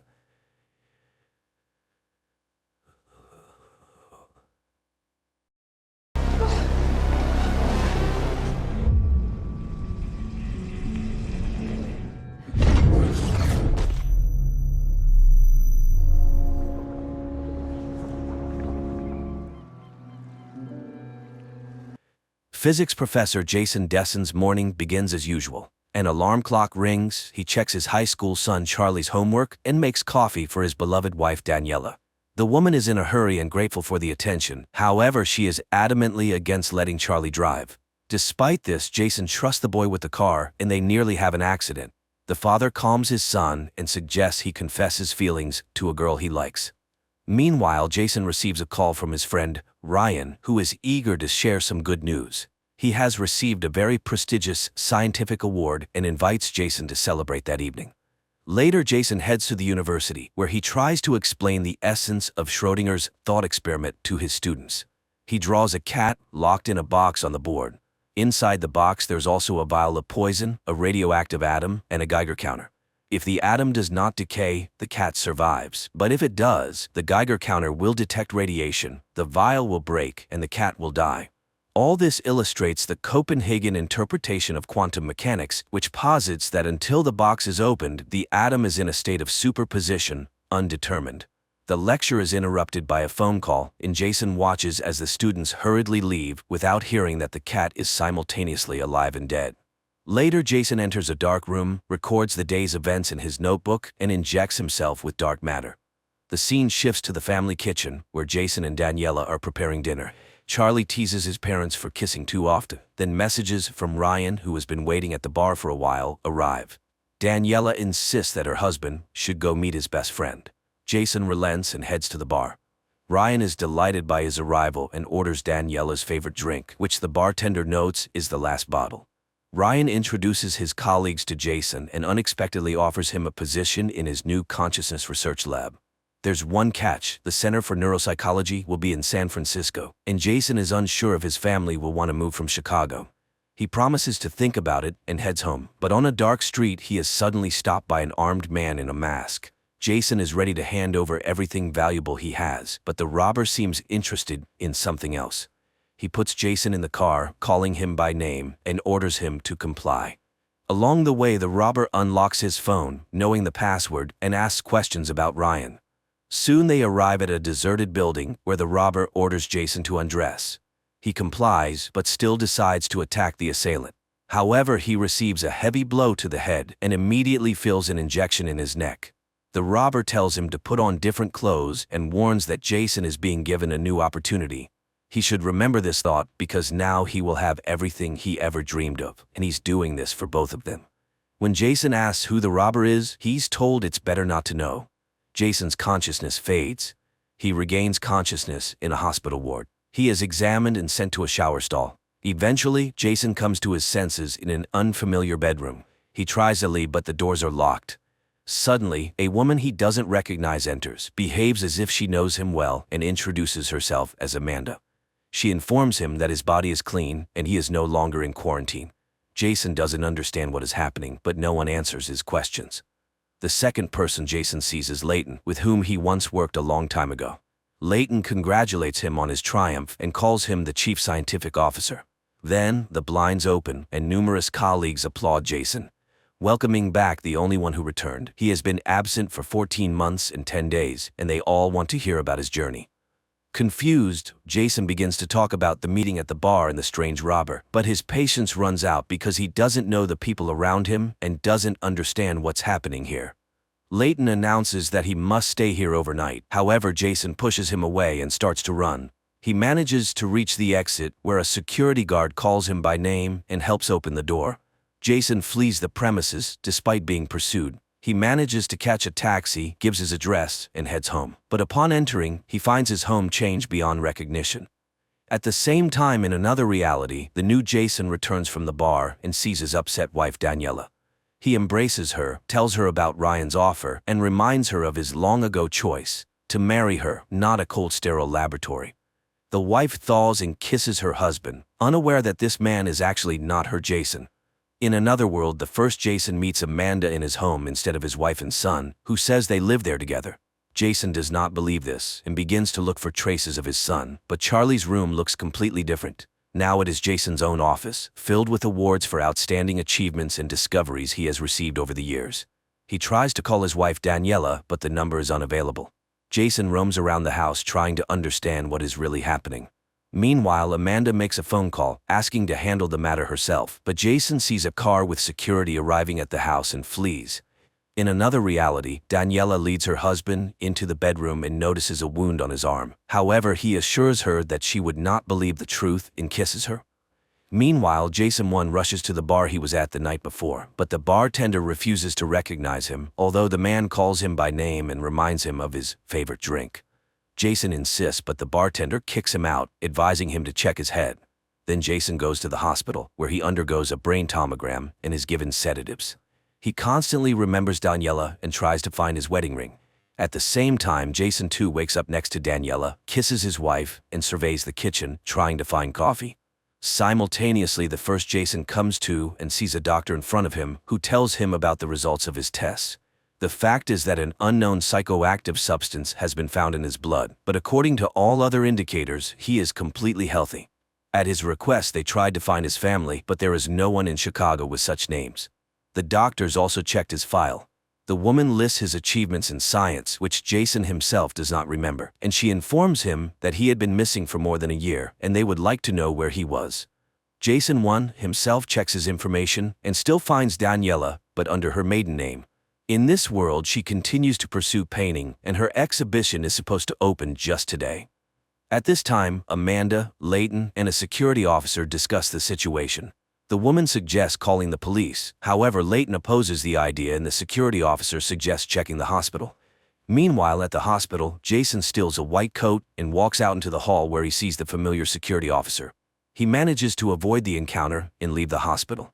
Physics professor Jason Dessen's morning begins as usual. An alarm clock rings, he checks his high school son Charlie's homework and makes coffee for his beloved wife Daniela. The woman is in a hurry and grateful for the attention, however she is adamantly against letting Charlie drive. Despite this, Jason trusts the boy with the car and they nearly have an accident. The father calms his son and suggests he confess his feelings to a girl he likes. Meanwhile, Jason receives a call from his friend, Ryan, who is eager to share some good news. He has received a very prestigious scientific award and invites Jason to celebrate that evening. Later, Jason heads to the university, where he tries to explain the essence of Schrödinger's thought experiment to his students. He draws a cat locked in a box on the board. Inside the box, there's also a vial of poison, a radioactive atom, and a Geiger counter. If the atom does not decay, the cat survives. But if it does, the Geiger counter will detect radiation, the vial will break, and the cat will die. All this illustrates the Copenhagen interpretation of quantum mechanics, which posits that until the box is opened, the atom is in a state of superposition, undetermined. The lecture is interrupted by a phone call, and Jason watches as the students hurriedly leave without hearing that the cat is simultaneously alive and dead. Later, Jason enters a dark room, records the day's events in his notebook, and injects himself with dark matter. The scene shifts to the family kitchen, where Jason and Daniela are preparing dinner. Charlie teases his parents for kissing too often. Then messages from Ryan, who has been waiting at the bar for a while, arrive. Daniela insists that her husband should go meet his best friend. Jason relents and heads to the bar. Ryan is delighted by his arrival and orders Daniela's favorite drink, which the bartender notes is the last bottle. Ryan introduces his colleagues to Jason and unexpectedly offers him a position in his new consciousness research lab. There's one catch: the Center for Neuropsychology will be in San Francisco, and Jason is unsure if his family will want to move from Chicago. He promises to think about it and heads home, but on a dark street he is suddenly stopped by an armed man in a mask. Jason is ready to hand over everything valuable he has, but the robber seems interested in something else. He puts Jason in the car, calling him by name, and orders him to comply. Along the way, the robber unlocks his phone, knowing the password, and asks questions about Ryan. Soon they arrive at a deserted building where the robber orders Jason to undress. He complies, but still decides to attack the assailant. However, he receives a heavy blow to the head and immediately feels an injection in his neck. The robber tells him to put on different clothes and warns that Jason is being given a new opportunity. He should remember this thought because now he will have everything he ever dreamed of, and he's doing this for both of them. When Jason asks who the robber is, he's told it's better not to know. Jason's consciousness fades. He regains consciousness in a hospital ward. He is examined and sent to a shower stall. Eventually, Jason comes to his senses in an unfamiliar bedroom. He tries to leave, but the doors are locked. Suddenly, a woman he doesn't recognize enters, behaves as if she knows him well, and introduces herself as Amanda. She informs him that his body is clean and he is no longer in quarantine. Jason doesn't understand what is happening, but no one answers his questions. The second person Jason sees is Layton, with whom he once worked a long time ago. Layton congratulates him on his triumph and calls him the chief scientific officer. Then, the blinds open and numerous colleagues applaud Jason, welcoming back the only one who returned. He has been absent for 14 months and 10 days, and they all want to hear about his journey. Confused, Jason begins to talk about the meeting at the bar and the strange robber, but his patience runs out because he doesn't know the people around him and doesn't understand what's happening here. Layton announces that he must stay here overnight. However, Jason pushes him away and starts to run. He manages to reach the exit where a security guard calls him by name and helps open the door. Jason flees the premises despite being pursued. He manages to catch a taxi, gives his address, and heads home. But upon entering, he finds his home changed beyond recognition. At the same time, in another reality, the new Jason returns from the bar and sees his upset wife Daniela. He embraces her, tells her about Ryan's offer, and reminds her of his long-ago choice, to marry her, not a cold sterile laboratory. The wife thaws and kisses her husband, unaware that this man is actually not her Jason. In another world, the first Jason meets Amanda in his home instead of his wife and son, who says they live there together. Jason does not believe this and begins to look for traces of his son, but Charlie's room looks completely different. Now it is Jason's own office, filled with awards for outstanding achievements and discoveries he has received over the years. He tries to call his wife Daniela, but the number is unavailable. Jason roams around the house trying to understand what is really happening. Meanwhile, Amanda makes a phone call, asking to handle the matter herself, but Jason sees a car with security arriving at the house and flees. In another reality, Daniela leads her husband into the bedroom and notices a wound on his arm. However, he assures her that she would not believe the truth and kisses her. Meanwhile, Jason 1 rushes to the bar he was at the night before, but the bartender refuses to recognize him, although the man calls him by name and reminds him of his favorite drink. Jason insists, but the bartender kicks him out, advising him to check his head. Then Jason goes to the hospital, where he undergoes a brain tomogram and is given sedatives. He constantly remembers Daniela and tries to find his wedding ring. At the same time, Jason 2 wakes up next to Daniela, kisses his wife, and surveys the kitchen, trying to find coffee. Simultaneously, the first Jason comes to and sees a doctor in front of him who tells him about the results of his tests. The fact is that an unknown psychoactive substance has been found in his blood, but according to all other indicators, he is completely healthy. At his request, they tried to find his family, but there is no one in Chicago with such names. The doctors also checked his file. The woman lists his achievements in science, which Jason himself does not remember, and she informs him that he had been missing for more than a year, and they would like to know where he was. Jason 1 himself checks his information and still finds Daniela, but under her maiden name. In this world, she continues to pursue painting, and her exhibition is supposed to open just today. At this time, Amanda, Layton, and a security officer discuss the situation. The woman suggests calling the police. However, Layton opposes the idea and the security officer suggests checking the hospital. Meanwhile, at the hospital, Jason steals a white coat and walks out into the hall where he sees the familiar security officer. He manages to avoid the encounter and leave the hospital.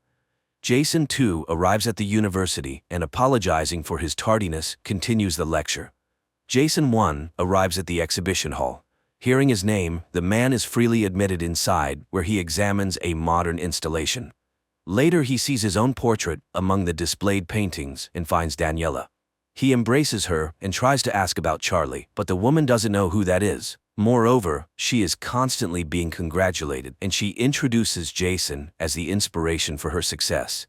Jason 2 arrives at the university and, apologizing for his tardiness, continues the lecture. Jason 1 arrives at the exhibition hall. Hearing his name, the man is freely admitted inside, where he examines a modern installation. Later, he sees his own portrait among the displayed paintings and finds Daniela. He embraces her and tries to ask about Charlie, but the woman doesn't know who that is. Moreover, she is constantly being congratulated, and she introduces Jason as the inspiration for her success.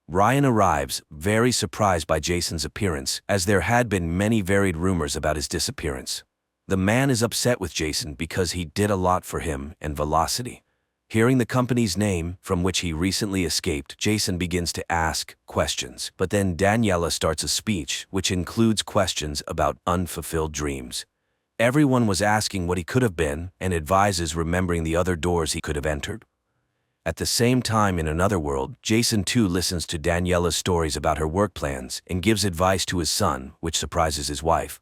Ryan arrives, very surprised by Jason's appearance, as there had been many varied rumors about his disappearance. The man is upset with Jason because he did a lot for him and Velocity. Hearing the company's name, from which he recently escaped, Jason begins to ask questions, but then Daniela starts a speech, which includes questions about unfulfilled dreams. Everyone was asking what he could have been and advises remembering the other doors he could have entered. At the same time, in another world, Jason 2 listens to Daniela's stories about her work plans and gives advice to his son, which surprises his wife.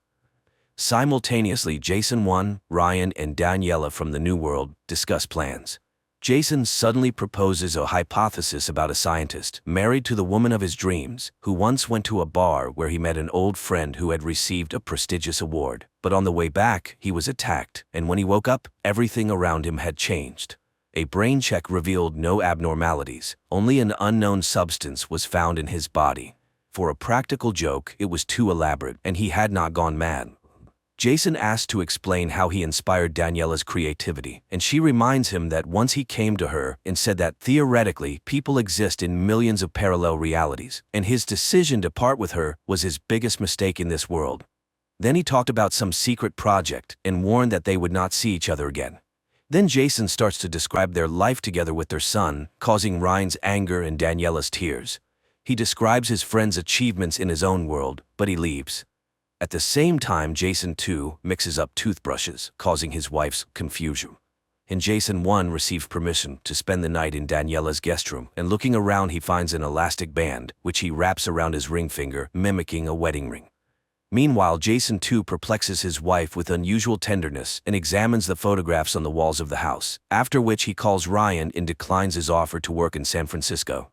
Simultaneously, Jason 1, Ryan, and Daniela from the New World discuss plans. Jason suddenly proposes a hypothesis about a scientist, married to the woman of his dreams, who once went to a bar where he met an old friend who had received a prestigious award. But on the way back, he was attacked, and when he woke up, everything around him had changed. A brain check revealed no abnormalities, only an unknown substance was found in his body. For a practical joke, it was too elaborate, and he had not gone mad. Jason asked to explain how he inspired Daniela's creativity, and she reminds him that once he came to her and said that theoretically people exist in millions of parallel realities, and his decision to part with her was his biggest mistake in this world. Then he talked about some secret project and warned that they would not see each other again. Then Jason starts to describe their life together with their son, causing Ryan's anger and Daniela's tears. He describes his friend's achievements in his own world, but he leaves. At the same time, Jason 2 mixes up toothbrushes, causing his wife's confusion. And Jason 1 receives permission to spend the night in Daniela's guest room, and looking around he finds an elastic band, which he wraps around his ring finger, mimicking a wedding ring. Meanwhile, Jason 2 perplexes his wife with unusual tenderness and examines the photographs on the walls of the house, after which he calls Ryan and declines his offer to work in San Francisco.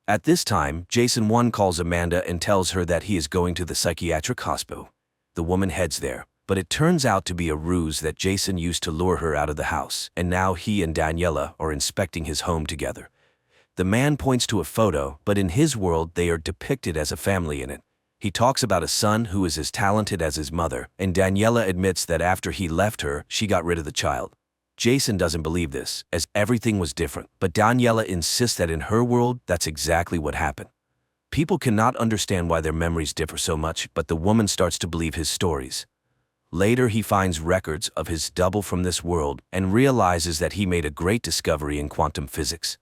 At this time, Jason 1 calls Amanda and tells her that he is going to the psychiatric hospital. The woman heads there, but it turns out to be a ruse that Jason used to lure her out of the house, and now he and Daniela are inspecting his home together. The man points to a photo, but in his world they are depicted as a family in it. He talks about a son who is as talented as his mother, and Daniela admits that after he left her, she got rid of the child. Jason doesn't believe this, as everything was different, but Daniela insists that in her world, that's exactly what happened. People cannot understand why their memories differ so much, but the woman starts to believe his stories. Later, he finds records of his double from this world and realizes that he made a great discovery in quantum physics.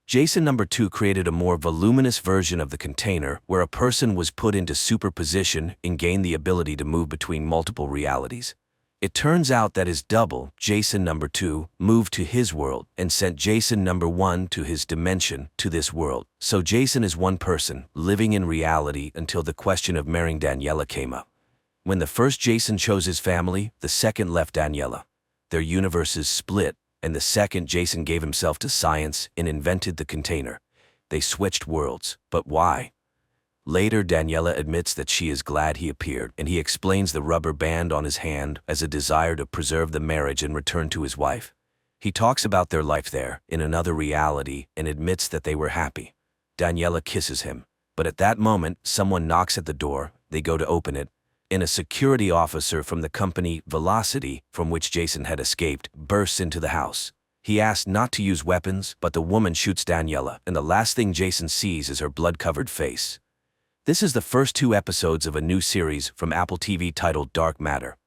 Jason 2 created a more voluminous version of the container where a person was put into superposition and gained the ability to move between multiple realities. It turns out that his double, Jason 2, moved to his world and sent Jason 1 to his dimension, to this world. So Jason is one person, living in reality until the question of marrying Daniela came up. When the first Jason chose his family, the second left Daniela. Their universes split, and the second Jason gave himself to science and invented the container. They switched worlds, but why? Later, Daniela admits that she is glad he appeared, and he explains the rubber band on his hand as a desire to preserve the marriage and return to his wife. He talks about their life there, in another reality, and admits that they were happy. Daniela kisses him, but at that moment, someone knocks at the door. They go to open it, and a security officer from the company Velocity, from which Jason had escaped, bursts into the house. He asks not to use weapons, but the woman shoots Daniela, and the last thing Jason sees is her blood-covered face. This is the first 2 episodes of a new series from Apple TV titled Dark Matter.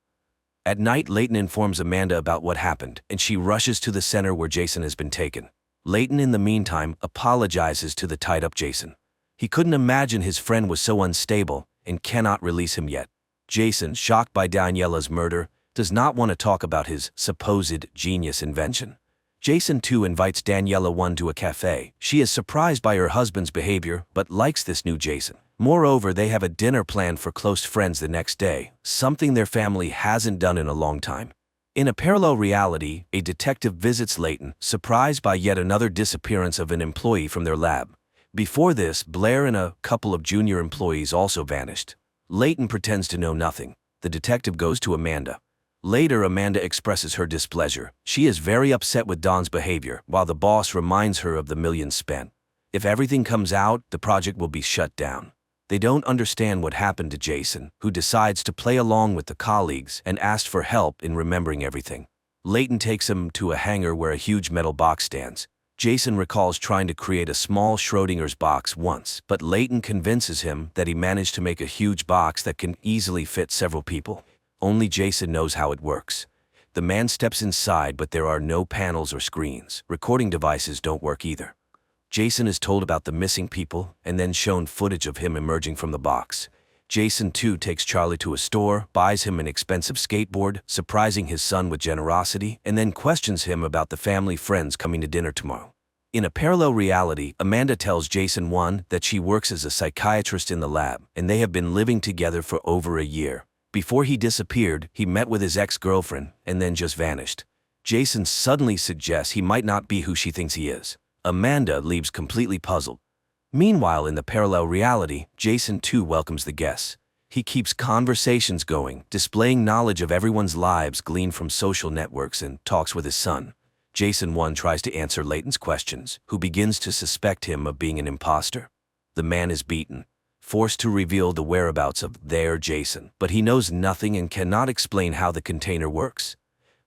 At night, Leighton informs Amanda about what happened, and she rushes to the center where Jason has been taken. Leighton, in the meantime, apologizes to the tied-up Jason. He couldn't imagine his friend was so unstable and cannot release him yet. Jason, shocked by Daniela's murder, does not want to talk about his supposed genius invention. Jason 2 invites Daniela 1 to a cafe. She is surprised by her husband's behavior, but likes this new Jason. Moreover, they have a dinner planned for close friends the next day, something their family hasn't done in a long time. In a parallel reality, a detective visits Leighton, surprised by yet another disappearance of an employee from their lab. Before this, Blair and a couple of junior employees also vanished. Leighton pretends to know nothing. The detective goes to Amanda. Later, Amanda expresses her displeasure. She is very upset with Don's behavior, while the boss reminds her of the millions spent. If everything comes out, the project will be shut down. They don't understand what happened to Jason, who decides to play along with the colleagues and asks for help in remembering everything. Leighton takes him to a hangar where a huge metal box stands. Jason recalls trying to create a small Schrodinger's box once, but Leighton convinces him that he managed to make a huge box that can easily fit several people. Only Jason knows how it works. The man steps inside, but there are no panels or screens. Recording devices don't work either. Jason is told about the missing people and then shown footage of him emerging from the box. Jason 2 takes Charlie to a store, buys him an expensive skateboard, surprising his son with generosity, and then questions him about the family friends coming to dinner tomorrow. In a parallel reality, Amanda tells Jason 1 that she works as a psychiatrist in the lab, and they have been living together for over a year. Before he disappeared, he met with his ex-girlfriend and then just vanished. Jason suddenly suggests he might not be who she thinks he is. Amanda leaves completely puzzled. Meanwhile, in the parallel reality, Jason 2 welcomes the guests. He keeps conversations going, displaying knowledge of everyone's lives gleaned from social networks, and talks with his son. Jason 1 tries to answer Leighton's questions, who begins to suspect him of being an imposter. The man is beaten, forced to reveal the whereabouts of their Jason, but he knows nothing and cannot explain how the container works.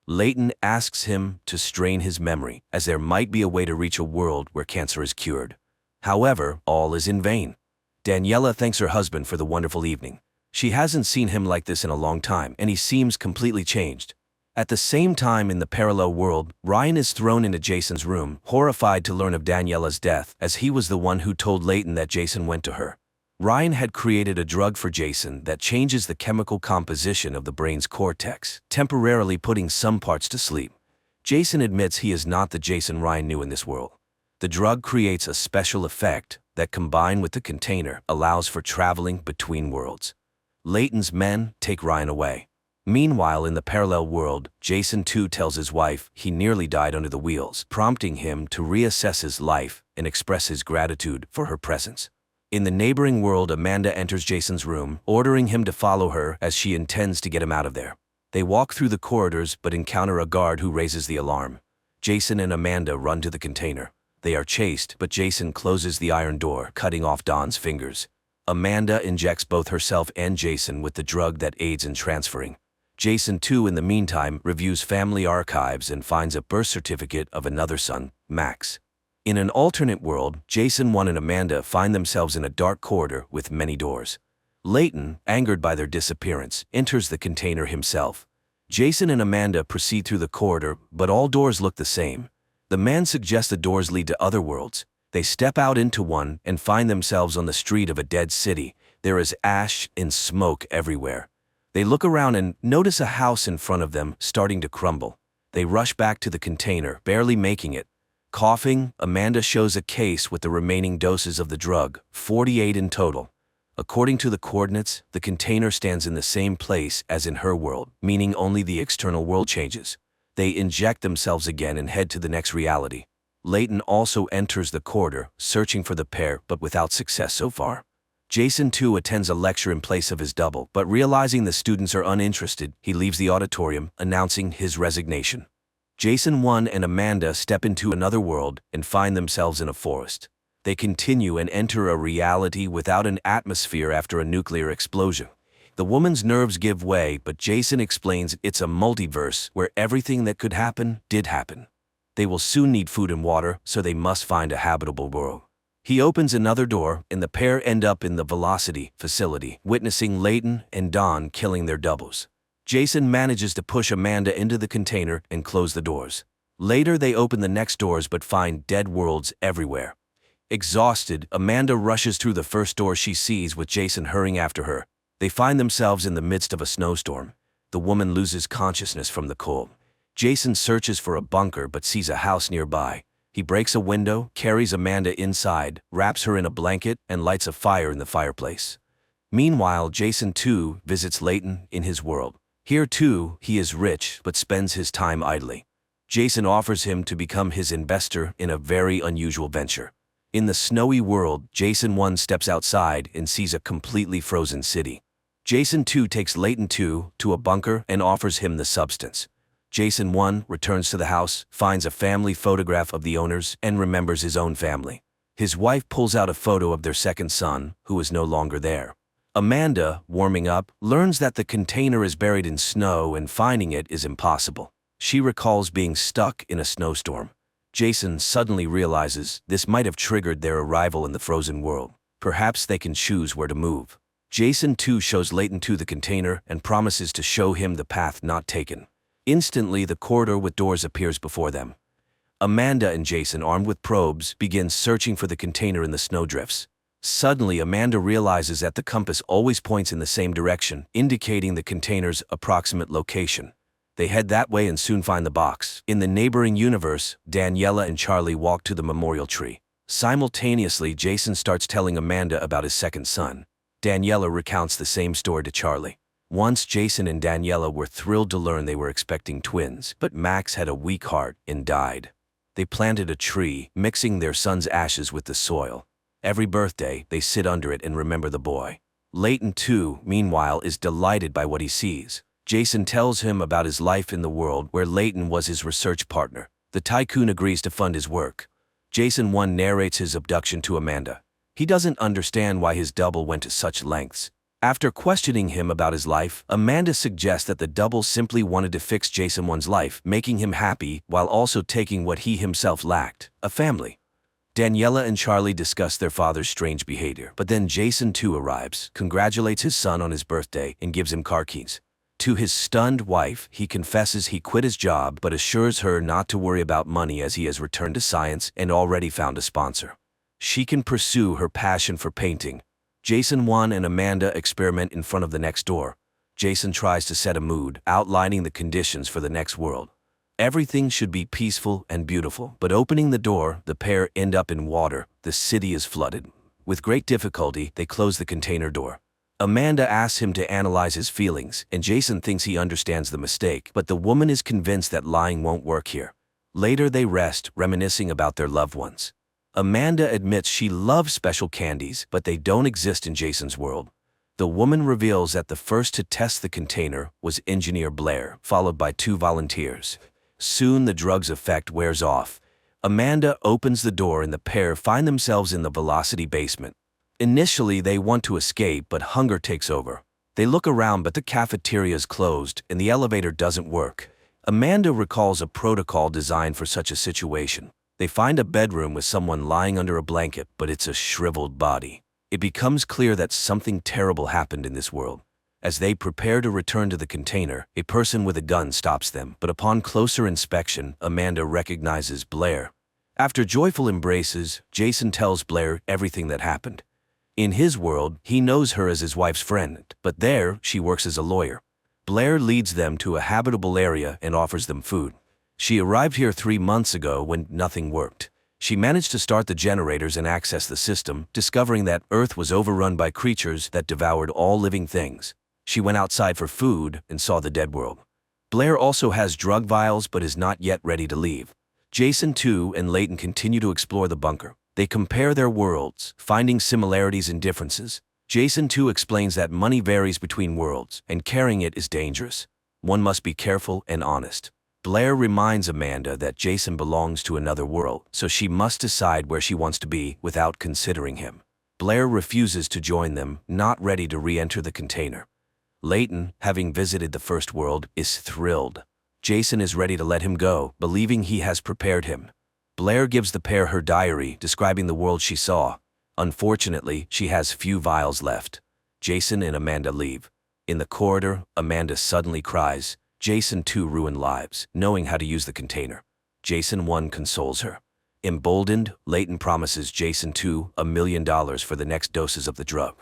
Leighton asks him to strain his memory, as there might be a way to reach a world where cancer is cured. However, all is in vain. Daniela thanks her husband for the wonderful evening. She hasn't seen him like this in a long time, and he seems completely changed. At the same time in the parallel world, Ryan is thrown into Jason's room, horrified to learn of Daniela's death, as he was the one who told Leighton that Jason went to her. Ryan had created a drug for Jason that changes the chemical composition of the brain's cortex, temporarily putting some parts to sleep. Jason admits he is not the Jason Ryan knew in this world. The drug creates a special effect that, combined with the container, allows for traveling between worlds. Leighton's men take Ryan away. Meanwhile, in the parallel world, Jason too tells his wife he nearly died under the wheels, prompting him to reassess his life and express his gratitude for her presence. In the neighboring world, Amanda enters Jason's room, ordering him to follow her as she intends to get him out of there. They walk through the corridors but encounter a guard who raises the alarm. Jason and Amanda run to the container. They are chased, but Jason closes the iron door, cutting off Dawn's fingers. Amanda injects both herself and Jason with the drug that aids in transferring. Jason too, in the meantime, reviews family archives and finds a birth certificate of another son, Max. In an alternate world, Jason 1 and Amanda find themselves in a dark corridor with many doors. Leighton, angered by their disappearance, enters the container himself. Jason and Amanda proceed through the corridor, but all doors look the same. The man suggests the doors lead to other worlds. They step out into one and find themselves on the street of a dead city. There is ash and smoke everywhere. They look around and notice a house in front of them starting to crumble. They rush back to the container, barely making it. Coughing, Amanda shows a case with the remaining doses of the drug, 48 in total. According to the coordinates, the container stands in the same place as in her world, meaning only the external world changes. They inject themselves again and head to the next reality. Leighton also enters the corridor, searching for the pair, but without success so far. Jason too attends a lecture in place of his double, but realizing the students are uninterested, he leaves the auditorium, announcing his resignation. Jason 1 and Amanda step into another world and find themselves in a forest. They continue and enter a reality without an atmosphere after a nuclear explosion. The woman's nerves give way, but Jason explains it's a multiverse where everything that could happen did happen. They will soon need food and water, so they must find a habitable world. He opens another door, and the pair end up in the Velocity facility, witnessing Leighton and Dawn killing their doubles. Jason manages to push Amanda into the container and close the doors. Later, they open the next doors but find dead worlds everywhere. Exhausted, Amanda rushes through the first door she sees, with Jason hurrying after her. They find themselves in the midst of a snowstorm. The woman loses consciousness from the cold. Jason searches for a bunker but sees a house nearby. He breaks a window, carries Amanda inside, wraps her in a blanket, and lights a fire in the fireplace. Meanwhile, Jason too visits Leighton in his world. Here too, he is rich but spends his time idly. Jason offers him to become his investor in a very unusual venture. In the snowy world, Jason 1 steps outside and sees a completely frozen city. Jason 2 takes Leighton 2 to a bunker and offers him the substance. Jason 1 returns to the house, finds a family photograph of the owners, and remembers his own family. His wife pulls out a photo of their second son, who is no longer there. Amanda, warming up, learns that the container is buried in snow and finding it is impossible. She recalls being stuck in a snowstorm. Jason suddenly realizes this might have triggered their arrival in the frozen world. Perhaps they can choose where to move. Jason too shows Leighton to the container and promises to show him the path not taken. Instantly, the corridor with doors appears before them. Amanda and Jason, armed with probes, begin searching for the container in the snowdrifts. Suddenly, Amanda realizes that the compass always points in the same direction, indicating the container's approximate location. They head that way and soon find the box. In the neighboring universe, Daniela and Charlie walk to the memorial tree. Simultaneously, Jason starts telling Amanda about his second son. Daniela recounts the same story to Charlie. Once, Jason and Daniela were thrilled to learn they were expecting twins, but Max had a weak heart and died. They planted a tree, mixing their son's ashes with the soil. Every birthday, they sit under it and remember the boy. Leighton, too, meanwhile, is delighted by what he sees. Jason tells him about his life in the world where Leighton was his research partner. The tycoon agrees to fund his work. Jason 1 narrates his abduction to Amanda. He doesn't understand why his double went to such lengths. After questioning him about his life, Amanda suggests that the double simply wanted to fix Jason 1's life, making him happy while also taking what he himself lacked, a family. Daniela and Charlie discuss their father's strange behavior, but then Jason too arrives, congratulates his son on his birthday, and gives him car keys. To his stunned wife, he confesses he quit his job but assures her not to worry about money as he has returned to science and already found a sponsor. She can pursue her passion for painting. Jason 1 and Amanda experiment in front of the next door. Jason tries to set a mood, outlining the conditions for the next world. Everything should be peaceful and beautiful, but opening the door, the pair end up in water. The city is flooded. With great difficulty, they close the container door. Amanda asks him to analyze his feelings, and Jason thinks he understands the mistake, but the woman is convinced that lying won't work here. Later they rest, reminiscing about their loved ones. Amanda admits she loves special candies, but they don't exist in Jason's world. The woman reveals that the first to test the container was Engineer Blair, followed by 2 volunteers. Soon the drug's effect wears off. Amanda opens the door and the pair find themselves in the Velocity basement. Initially, they want to escape, but hunger takes over. They look around, but the cafeteria is closed and the elevator doesn't work. Amanda recalls a protocol designed for such a situation. They find a bedroom with someone lying under a blanket, but it's a shriveled body. It becomes clear that something terrible happened in this world. As they prepare to return to the container, a person with a gun stops them, but upon closer inspection, Amanda recognizes Blair. After joyful embraces, Jason tells Blair everything that happened. In his world, he knows her as his wife's friend, but there, she works as a lawyer. Blair leads them to a habitable area and offers them food. She arrived here 3 months ago when nothing worked. She managed to start the generators and access the system, discovering that Earth was overrun by creatures that devoured all living things. She went outside for food and saw the dead world. Blair also has drug vials but is not yet ready to leave. Jason 2 and Layton continue to explore the bunker. They compare their worlds, finding similarities and differences. Jason 2 explains that money varies between worlds, and carrying it is dangerous. One must be careful and honest. Blair reminds Amanda that Jason belongs to another world, so she must decide where she wants to be without considering him. Blair refuses to join them, not ready to re-enter the container. Layton, having visited the first world, is thrilled. Jason is ready to let him go, believing he has prepared him. Blair gives the pair her diary, describing the world she saw. Unfortunately, she has few vials left. Jason and Amanda leave. In the corridor, Amanda suddenly cries. Jason 2 ruined lives, knowing how to use the container. Jason 1 consoles her. Emboldened, Layton promises Jason 2 $1 million for the next doses of the drug.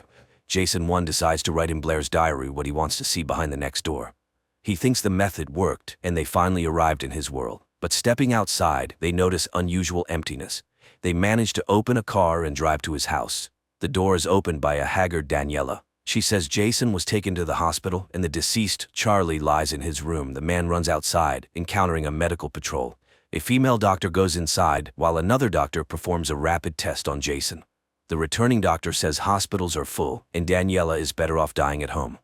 Jason 1 decides to write in Blair's diary what he wants to see behind the next door. He thinks the method worked, and they finally arrived in his world. But stepping outside, they notice unusual emptiness. They manage to open a car and drive to his house. The door is opened by a haggard Daniela. She says Jason was taken to the hospital and the deceased, Charlie, lies in his room. The man runs outside, encountering a medical patrol. A female doctor goes inside, while another doctor performs a rapid test on Jason. The returning doctor says hospitals are full, and Daniela is better off dying at home.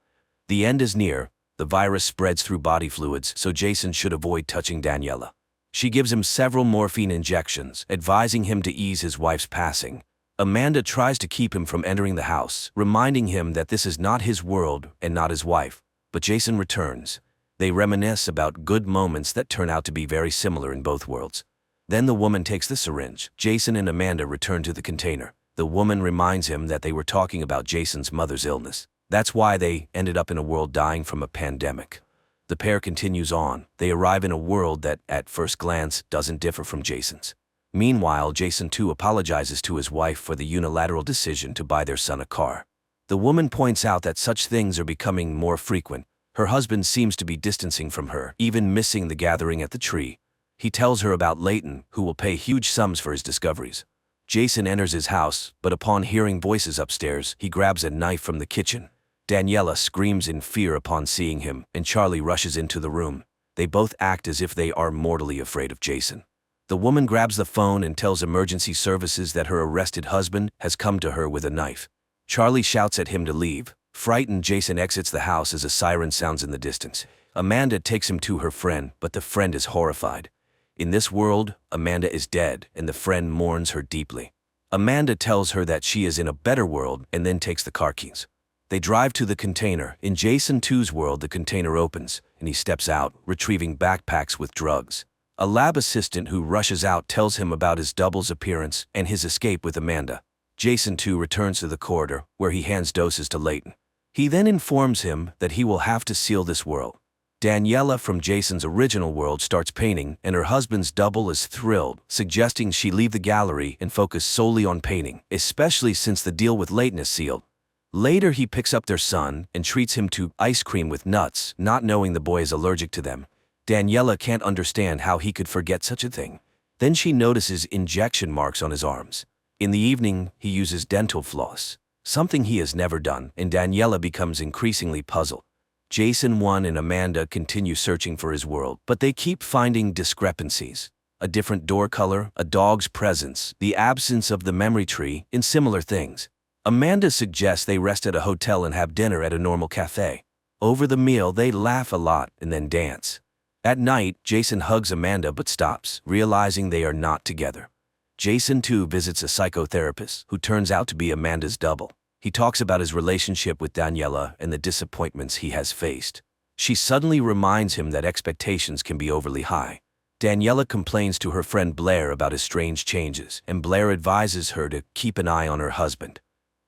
The end is near. The virus spreads through body fluids, so Jason should avoid touching Daniela. She gives him several morphine injections, advising him to ease his wife's passing. Amanda tries to keep him from entering the house, reminding him that this is not his world and not his wife. But Jason returns. They reminisce about good moments that turn out to be very similar in both worlds. Then the woman takes the syringe. Jason and Amanda return to the container. The woman reminds him that they were talking about Jason's mother's illness. That's why they ended up in a world dying from a pandemic. The pair continues on. They arrive in a world that, at first glance, doesn't differ from Jason's. Meanwhile, Jason 2 apologizes to his wife for the unilateral decision to buy their son a car. The woman points out that such things are becoming more frequent. Her husband seems to be distancing from her, even missing the gathering at the tree. He tells her about Layton, who will pay huge sums for his discoveries. Jason enters his house, but upon hearing voices upstairs, he grabs a knife from the kitchen. Daniela screams in fear upon seeing him, and Charlie rushes into the room. They both act as if they are mortally afraid of Jason. The woman grabs the phone and tells emergency services that her arrested husband has come to her with a knife. Charlie shouts at him to leave. Frightened, Jason exits the house as a siren sounds in the distance. Amanda takes him to her friend, but the friend is horrified. In this world, Amanda is dead, and the friend mourns her deeply. Amanda tells her that she is in a better world and then takes the car keys. They drive to the container. In Jason 2's world, the container opens, and he steps out, retrieving backpacks with drugs. A lab assistant who rushes out tells him about his double's appearance and his escape with Amanda. Jason too returns to the corridor, where he hands doses to Leighton. He then informs him that he will have to seal this world. Daniela from Jason's original world starts painting, and her husband's double is thrilled, suggesting she leave the gallery and focus solely on painting, especially since the deal with Leighton is sealed. Later he picks up their son and treats him to ice cream with nuts, not knowing the boy is allergic to them. Daniela can't understand how he could forget such a thing. Then she notices injection marks on his arms. In the evening, he uses dental floss, something he has never done, and Daniela becomes increasingly puzzled. Jason 1 and Amanda continue searching for his world, but they keep finding discrepancies. A different door color, a dog's presence, the absence of the memory tree, and similar things. Amanda suggests they rest at a hotel and have dinner at a normal cafe. Over the meal, they laugh a lot and then dance. At night, Jason hugs Amanda but stops, realizing they are not together. Jason too visits a psychotherapist who turns out to be Amanda's double. He talks about his relationship with Daniela and the disappointments he has faced. She suddenly reminds him that expectations can be overly high. Daniela complains to her friend Blair about his strange changes, and Blair advises her to keep an eye on her husband.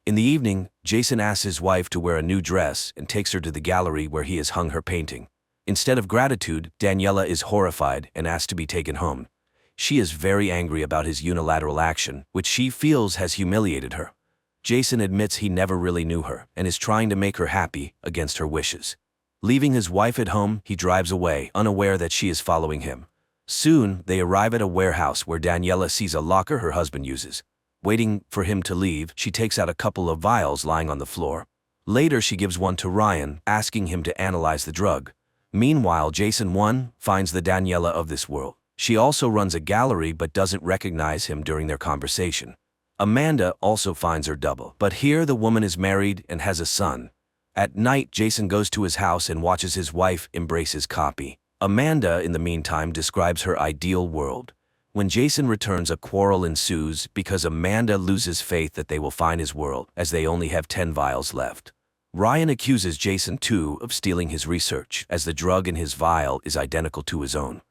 In the evening, Jason asks his wife to wear a new dress and takes her to the gallery where he has hung her painting. Instead of gratitude, Daniela is horrified and asks to be taken home. She is very angry about his unilateral action, which she feels has humiliated her. Jason admits he never really knew her and is trying to make her happy against her wishes. Leaving his wife at home, he drives away, unaware that she is following him. Soon, they arrive at a warehouse where Daniela sees a locker her husband uses. Waiting for him to leave, she takes out a couple of vials lying on the floor. Later, she gives one to Ryan, asking him to analyze the drug. Meanwhile, Jason 1 finds the Daniela of this world. She also runs a gallery but doesn't recognize him during their conversation. Amanda also finds her double, but here the woman is married and has a son. At night, Jason goes to his house and watches his wife embrace his copy. Amanda, in the meantime, describes her ideal world. When Jason returns, a quarrel ensues because Amanda loses faith that they will find his world, as they only have 10 vials left. Ryan accuses Jason too of stealing his research, as the drug in his vial is identical to his own.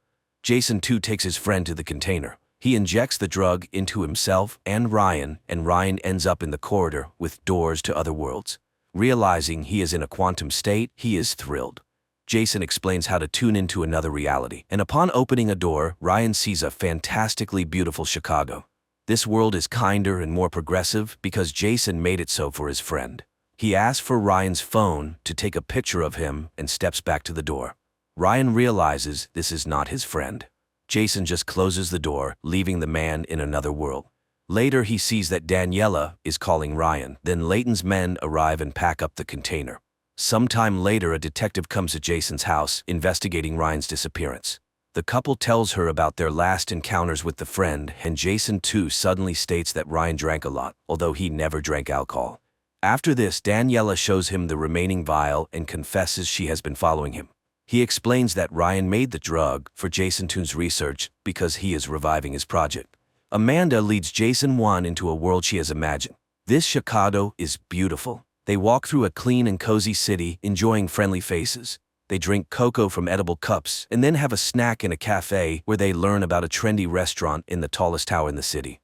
Jason too takes his friend to the container. He injects the drug into himself and Ryan ends up in the corridor with doors to other worlds. Realizing he is in a quantum state, he is thrilled. Jason explains how to tune into another reality, and upon opening a door, Ryan sees a fantastically beautiful Chicago. This world is kinder and more progressive because Jason made it so for his friend. He asks for Ryan's phone to take a picture of him and steps back to the door. Ryan realizes this is not his friend. Jason just closes the door, leaving the man in another world. Later, he sees that Daniela is calling Ryan. Then Leighton's men arrive and pack up the container. Sometime later, a detective comes to Jason's house, investigating Ryan's disappearance. The couple tells her about their last encounters with the friend, and Jason too suddenly states that Ryan drank a lot, although he never drank alcohol. After this, Daniela shows him the remaining vial and confesses she has been following him. He explains that Ryan made the drug for Jason 2's research because he is reviving his project. Amanda leads Jason 1 into a world she has imagined. This Chicago is beautiful. They walk through a clean and cozy city, enjoying friendly faces. They drink cocoa from edible cups and then have a snack in a cafe where they learn about a trendy restaurant in the tallest tower in the city.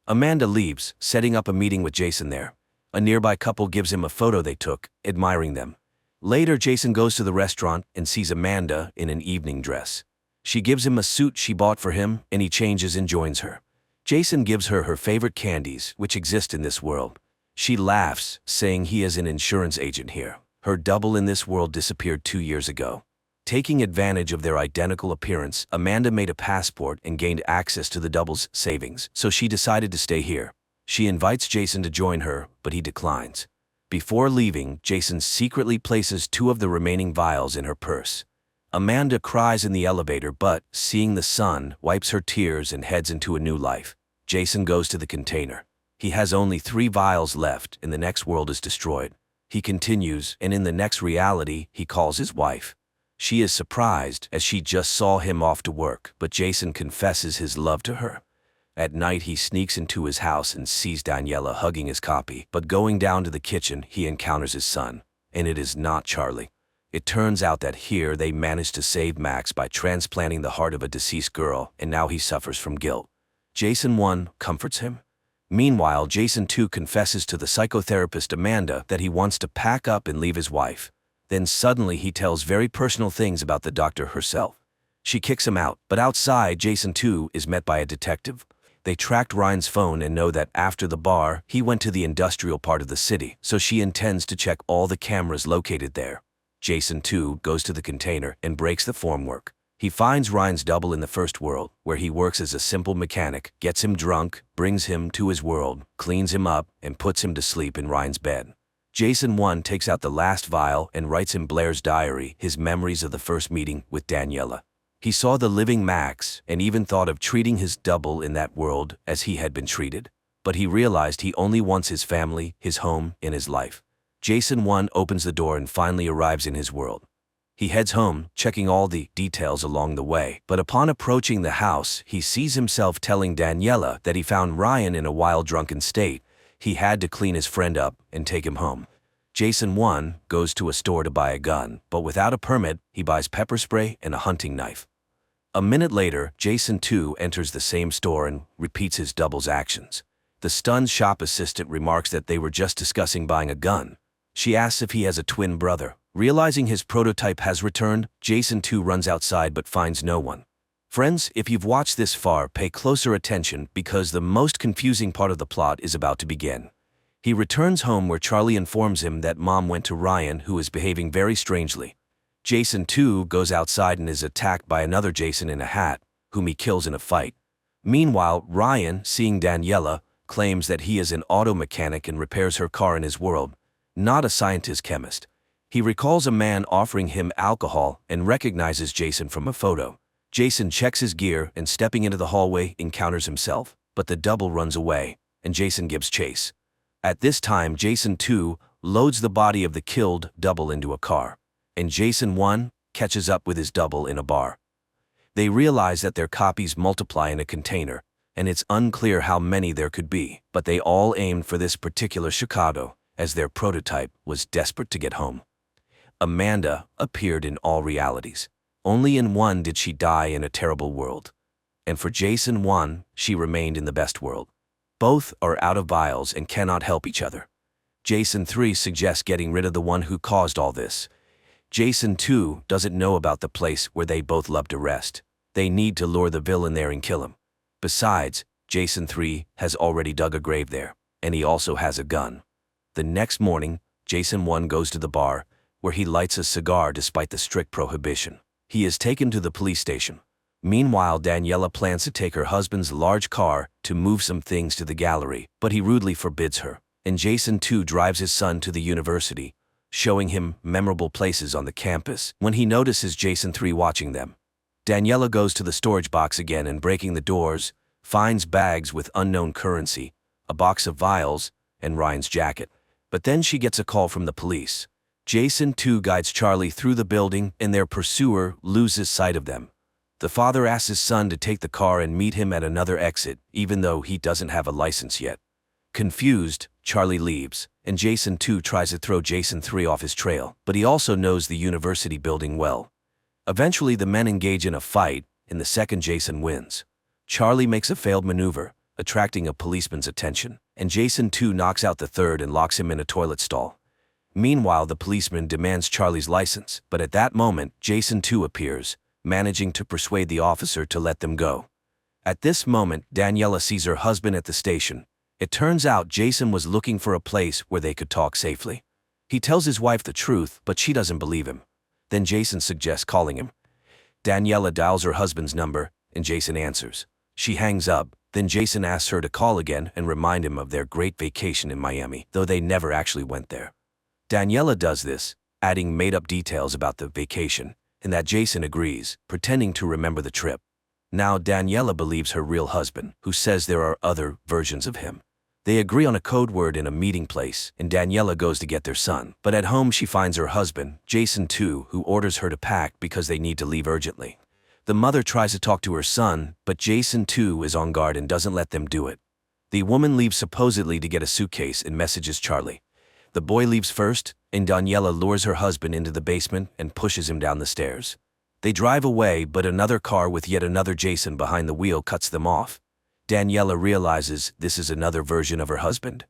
Amanda leaves, setting up a meeting with Jason there. A nearby couple gives him a photo they took, admiring them. Later, Jason goes to the restaurant and sees Amanda in an evening dress. She gives him a suit she bought for him, and he changes and joins her. Jason gives her her favorite candies, which exist in this world. She laughs, saying he is an insurance agent here. Her double in this world disappeared 2 years ago. Taking advantage of their identical appearance, Amanda made a passport and gained access to the double's savings, so she decided to stay here. She invites Jason to join her, but he declines. Before leaving, Jason secretly places 2 of the remaining vials in her purse. Amanda cries in the elevator, but, seeing the sun, wipes her tears and heads into a new life. Jason goes to the container. He has only 3 vials left, and the next world is destroyed. He continues, and in the next reality, he calls his wife. She is surprised, as she just saw him off to work, but Jason confesses his love to her. At night, he sneaks into his house and sees Daniela hugging his copy, but going down to the kitchen, he encounters his son, and it is not Charlie. It turns out that here they managed to save Max by transplanting the heart of a deceased girl, and now he suffers from guilt. Jason 1 comforts him. Meanwhile, Jason 2 confesses to the psychotherapist Amanda that he wants to pack up and leave his wife. Then suddenly he tells very personal things about the doctor herself. She kicks him out, but outside, Jason 2 is met by a detective. They tracked Ryan's phone and know that after the bar, he went to the industrial part of the city, so she intends to check all the cameras located there. Jason 2 goes to the container and breaks the formwork. He finds Ryan's double in the first world, where he works as a simple mechanic, gets him drunk, brings him to his world, cleans him up, and puts him to sleep in Ryan's bed. Jason 1 takes out the last vial and writes in Blair's diary his memories of the first meeting with Daniela. He saw the living Max and even thought of treating his double in that world as he had been treated. But he realized he only wants his family, his home, and his life. Jason 1 opens the door and finally arrives in his world. He heads home, checking all the details along the way, but upon approaching the house, he sees himself telling Daniela that he found Ryan in a wild drunken state. He had to clean his friend up and take him home. Jason 1 goes to a store to buy a gun, but without a permit, he buys pepper spray and a hunting knife. A minute later, Jason 2 enters the same store and repeats his double's actions. The stunned shop assistant remarks that they were just discussing buying a gun. She asks if he has a twin brother. Realizing his prototype has returned, Jason 2 runs outside but finds no one. Friends, if you've watched this far, pay closer attention because the most confusing part of the plot is about to begin. He returns home where Charlie informs him that Mom went to Ryan, who is behaving very strangely. Jason 2 goes outside and is attacked by another Jason in a hat, whom he kills in a fight. Meanwhile, Ryan, seeing Daniela, claims that he is an auto mechanic and repairs her car in his world, not a scientist-chemist. He recalls a man offering him alcohol and recognizes Jason from a photo. Jason checks his gear and stepping into the hallway encounters himself, but the double runs away, and Jason gives chase. At this time, Jason 2 loads the body of the killed double into a car, and Jason 1 catches up with his double in a bar. They realize that their copies multiply in a container, and it's unclear how many there could be, but they all aimed for this particular Chicago, as their prototype was desperate to get home. Amanda appeared in all realities. Only in one did she die in a terrible world. And for Jason 1, she remained in the best world. Both are out of vials and cannot help each other. Jason 3 suggests getting rid of the one who caused all this. Jason 2 doesn't know about the place where they both love to rest. They need to lure the villain there and kill him. Besides, Jason 3 has already dug a grave there, and he also has a gun. The next morning, Jason 1 goes to the bar, where he lights a cigar despite the strict prohibition. He is taken to the police station. Meanwhile, Daniela plans to take her husband's large car to move some things to the gallery, but he rudely forbids her. And Jason 2 drives his son to the university, showing him memorable places on the campus when he notices Jason 3 watching them. Daniela goes to the storage box again and breaking the doors, finds bags with unknown currency, a box of vials, and Ryan's jacket. But then she gets a call from the police. Jason 2 guides Charlie through the building and their pursuer loses sight of them. The father asks his son to take the car and meet him at another exit, even though he doesn't have a license yet. Confused, Charlie leaves, and Jason 2 tries to throw Jason 3 off his trail, but he also knows the university building well. Eventually, the men engage in a fight, and the second Jason wins. Charlie makes a failed maneuver, attracting a policeman's attention, and Jason 2 knocks out the third and locks him in a toilet stall. Meanwhile, the policeman demands Charlie's license, but at that moment, Jason 2 appears, managing to persuade the officer to let them go. At this moment, Daniela sees her husband at the station. It turns out Jason was looking for a place where they could talk safely. He tells his wife the truth, but she doesn't believe him. Then Jason suggests calling him. Daniela dials her husband's number, and Jason answers. She hangs up, then Jason asks her to call again and remind him of their great vacation in Miami, though they never actually went there. Daniela does this, adding made-up details about the vacation, and that Jason agrees, pretending to remember the trip. Now Daniela believes her real husband, who says there are other versions of him. They agree on a code word in a meeting place, and Daniela goes to get their son. But at home she finds her husband, Jason 2, who orders her to pack because they need to leave urgently. The mother tries to talk to her son, but Jason 2 is on guard and doesn't let them do it. The woman leaves supposedly to get a suitcase and messages Charlie. The boy leaves first, and Daniela lures her husband into the basement and pushes him down the stairs. They drive away, but another car with yet another Jason behind the wheel cuts them off. Daniela realizes this is another version of her husband.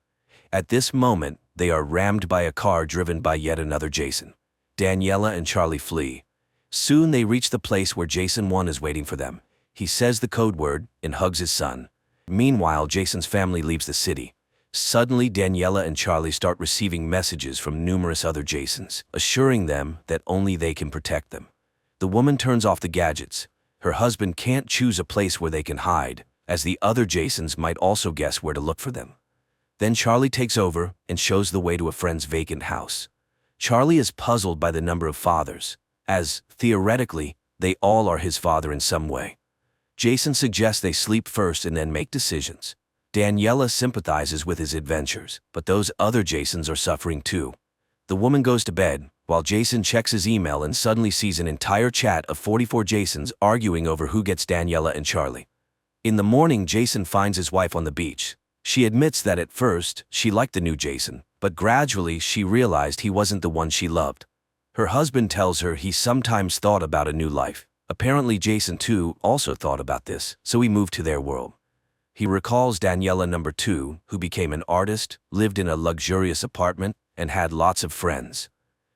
At this moment, they are rammed by a car driven by yet another Jason. Daniela and Charlie flee. Soon they reach the place where Jason 1 is waiting for them. He says the code word and hugs his son. Meanwhile, Jason's family leaves the city. Suddenly, Daniela and Charlie start receiving messages from numerous other Jasons, assuring them that only they can protect them. The woman turns off the gadgets. Her husband can't choose a place where they can hide, as the other Jasons might also guess where to look for them. Then Charlie takes over and shows the way to a friend's vacant house. Charlie is puzzled by the number of fathers, as, theoretically, they all are his father in some way. Jason suggests they sleep first and then make decisions. Daniela sympathizes with his adventures, but those other Jasons are suffering too. The woman goes to bed, while Jason checks his email and suddenly sees an entire chat of 44 Jasons arguing over who gets Daniela and Charlie. In the morning, Jason finds his wife on the beach. She admits that at first, she liked the new Jason, but gradually she realized he wasn't the one she loved. Her husband tells her he sometimes thought about a new life. Apparently Jason too also thought about this, so he moved to their world. He recalls Daniela number 2, who became an artist, lived in a luxurious apartment, and had lots of friends.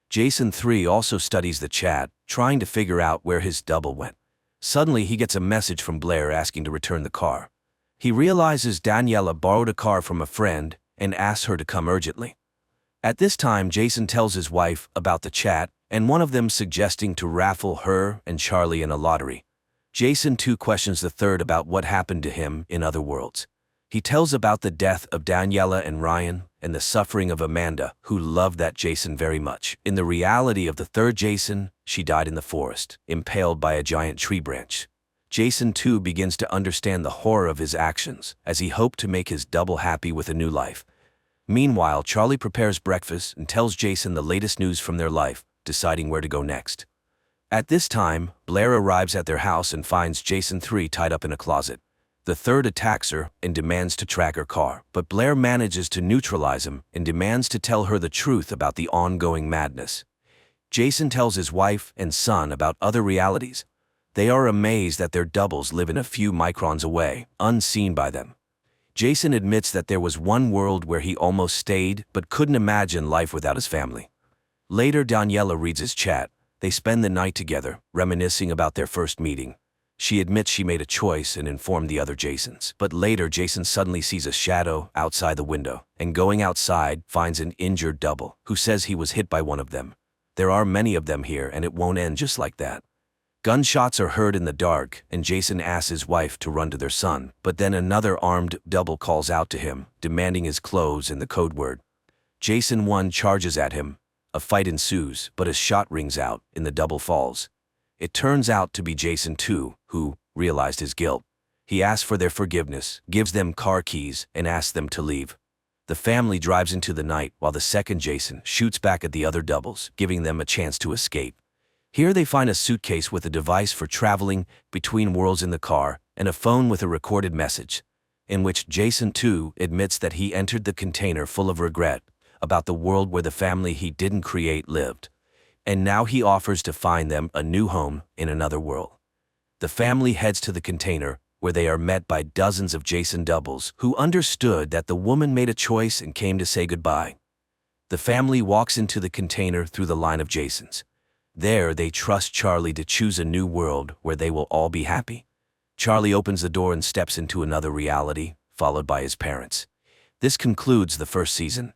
Jason 3 also studies the chat, trying to figure out where his double went. Suddenly he gets a message from Blair asking to return the car. He realizes Daniela borrowed a car from a friend and asks her to come urgently. At this time, Jason tells his wife about the chat, and one of them suggesting to raffle her and Charlie in a lottery. Jason too questions the third about what happened to him in other worlds. He tells about the death of Daniela and Ryan and the suffering of Amanda, who loved that Jason very much. In the reality of the third Jason, she died in the forest, impaled by a giant tree branch. Jason too begins to understand the horror of his actions, as he hoped to make his double happy with a new life. Meanwhile, Charlie prepares breakfast and tells Jason the latest news from their life, deciding where to go next. At this time, Blair arrives at their house and finds Jason 3 tied up in a closet. The third attacks her and demands to track her car, but Blair manages to neutralize him and demands to tell her the truth about the ongoing madness. Jason tells his wife and son about other realities. They are amazed that their doubles live in a few microns away, unseen by them. Jason admits that there was one world where he almost stayed but couldn't imagine life without his family. Later, Daniela reads his chat. They spend the night together, reminiscing about their first meeting. She admits she made a choice and informed the other Jasons, but later Jason suddenly sees a shadow outside the window, and going outside finds an injured double, who says he was hit by one of them. There are many of them here, and it won't end just like that. Gunshots are heard in the dark, and Jason asks his wife to run to their son, but then another armed double calls out to him, demanding his clothes and the code word. Jason 1 charges at him. A fight ensues, but a shot rings out, and the double falls. It turns out to be Jason 2, who realized his guilt. He asks for their forgiveness, gives them car keys, and asks them to leave. The family drives into the night, while the second Jason shoots back at the other doubles, giving them a chance to escape. Here they find a suitcase with a device for traveling between worlds in the car, and a phone with a recorded message, in which Jason 2 admits that he entered the container full of regret about the world where the family he didn't create lived, and now he offers to find them a new home in another world. The family heads to the container, where they are met by dozens of Jason doubles who understood that the woman made a choice and came to say goodbye. The family walks into the container through the line of Jasons. There they trust Charlie to choose a new world where they will all be happy. Charlie opens the door and steps into another reality, followed by his parents. This concludes the first season.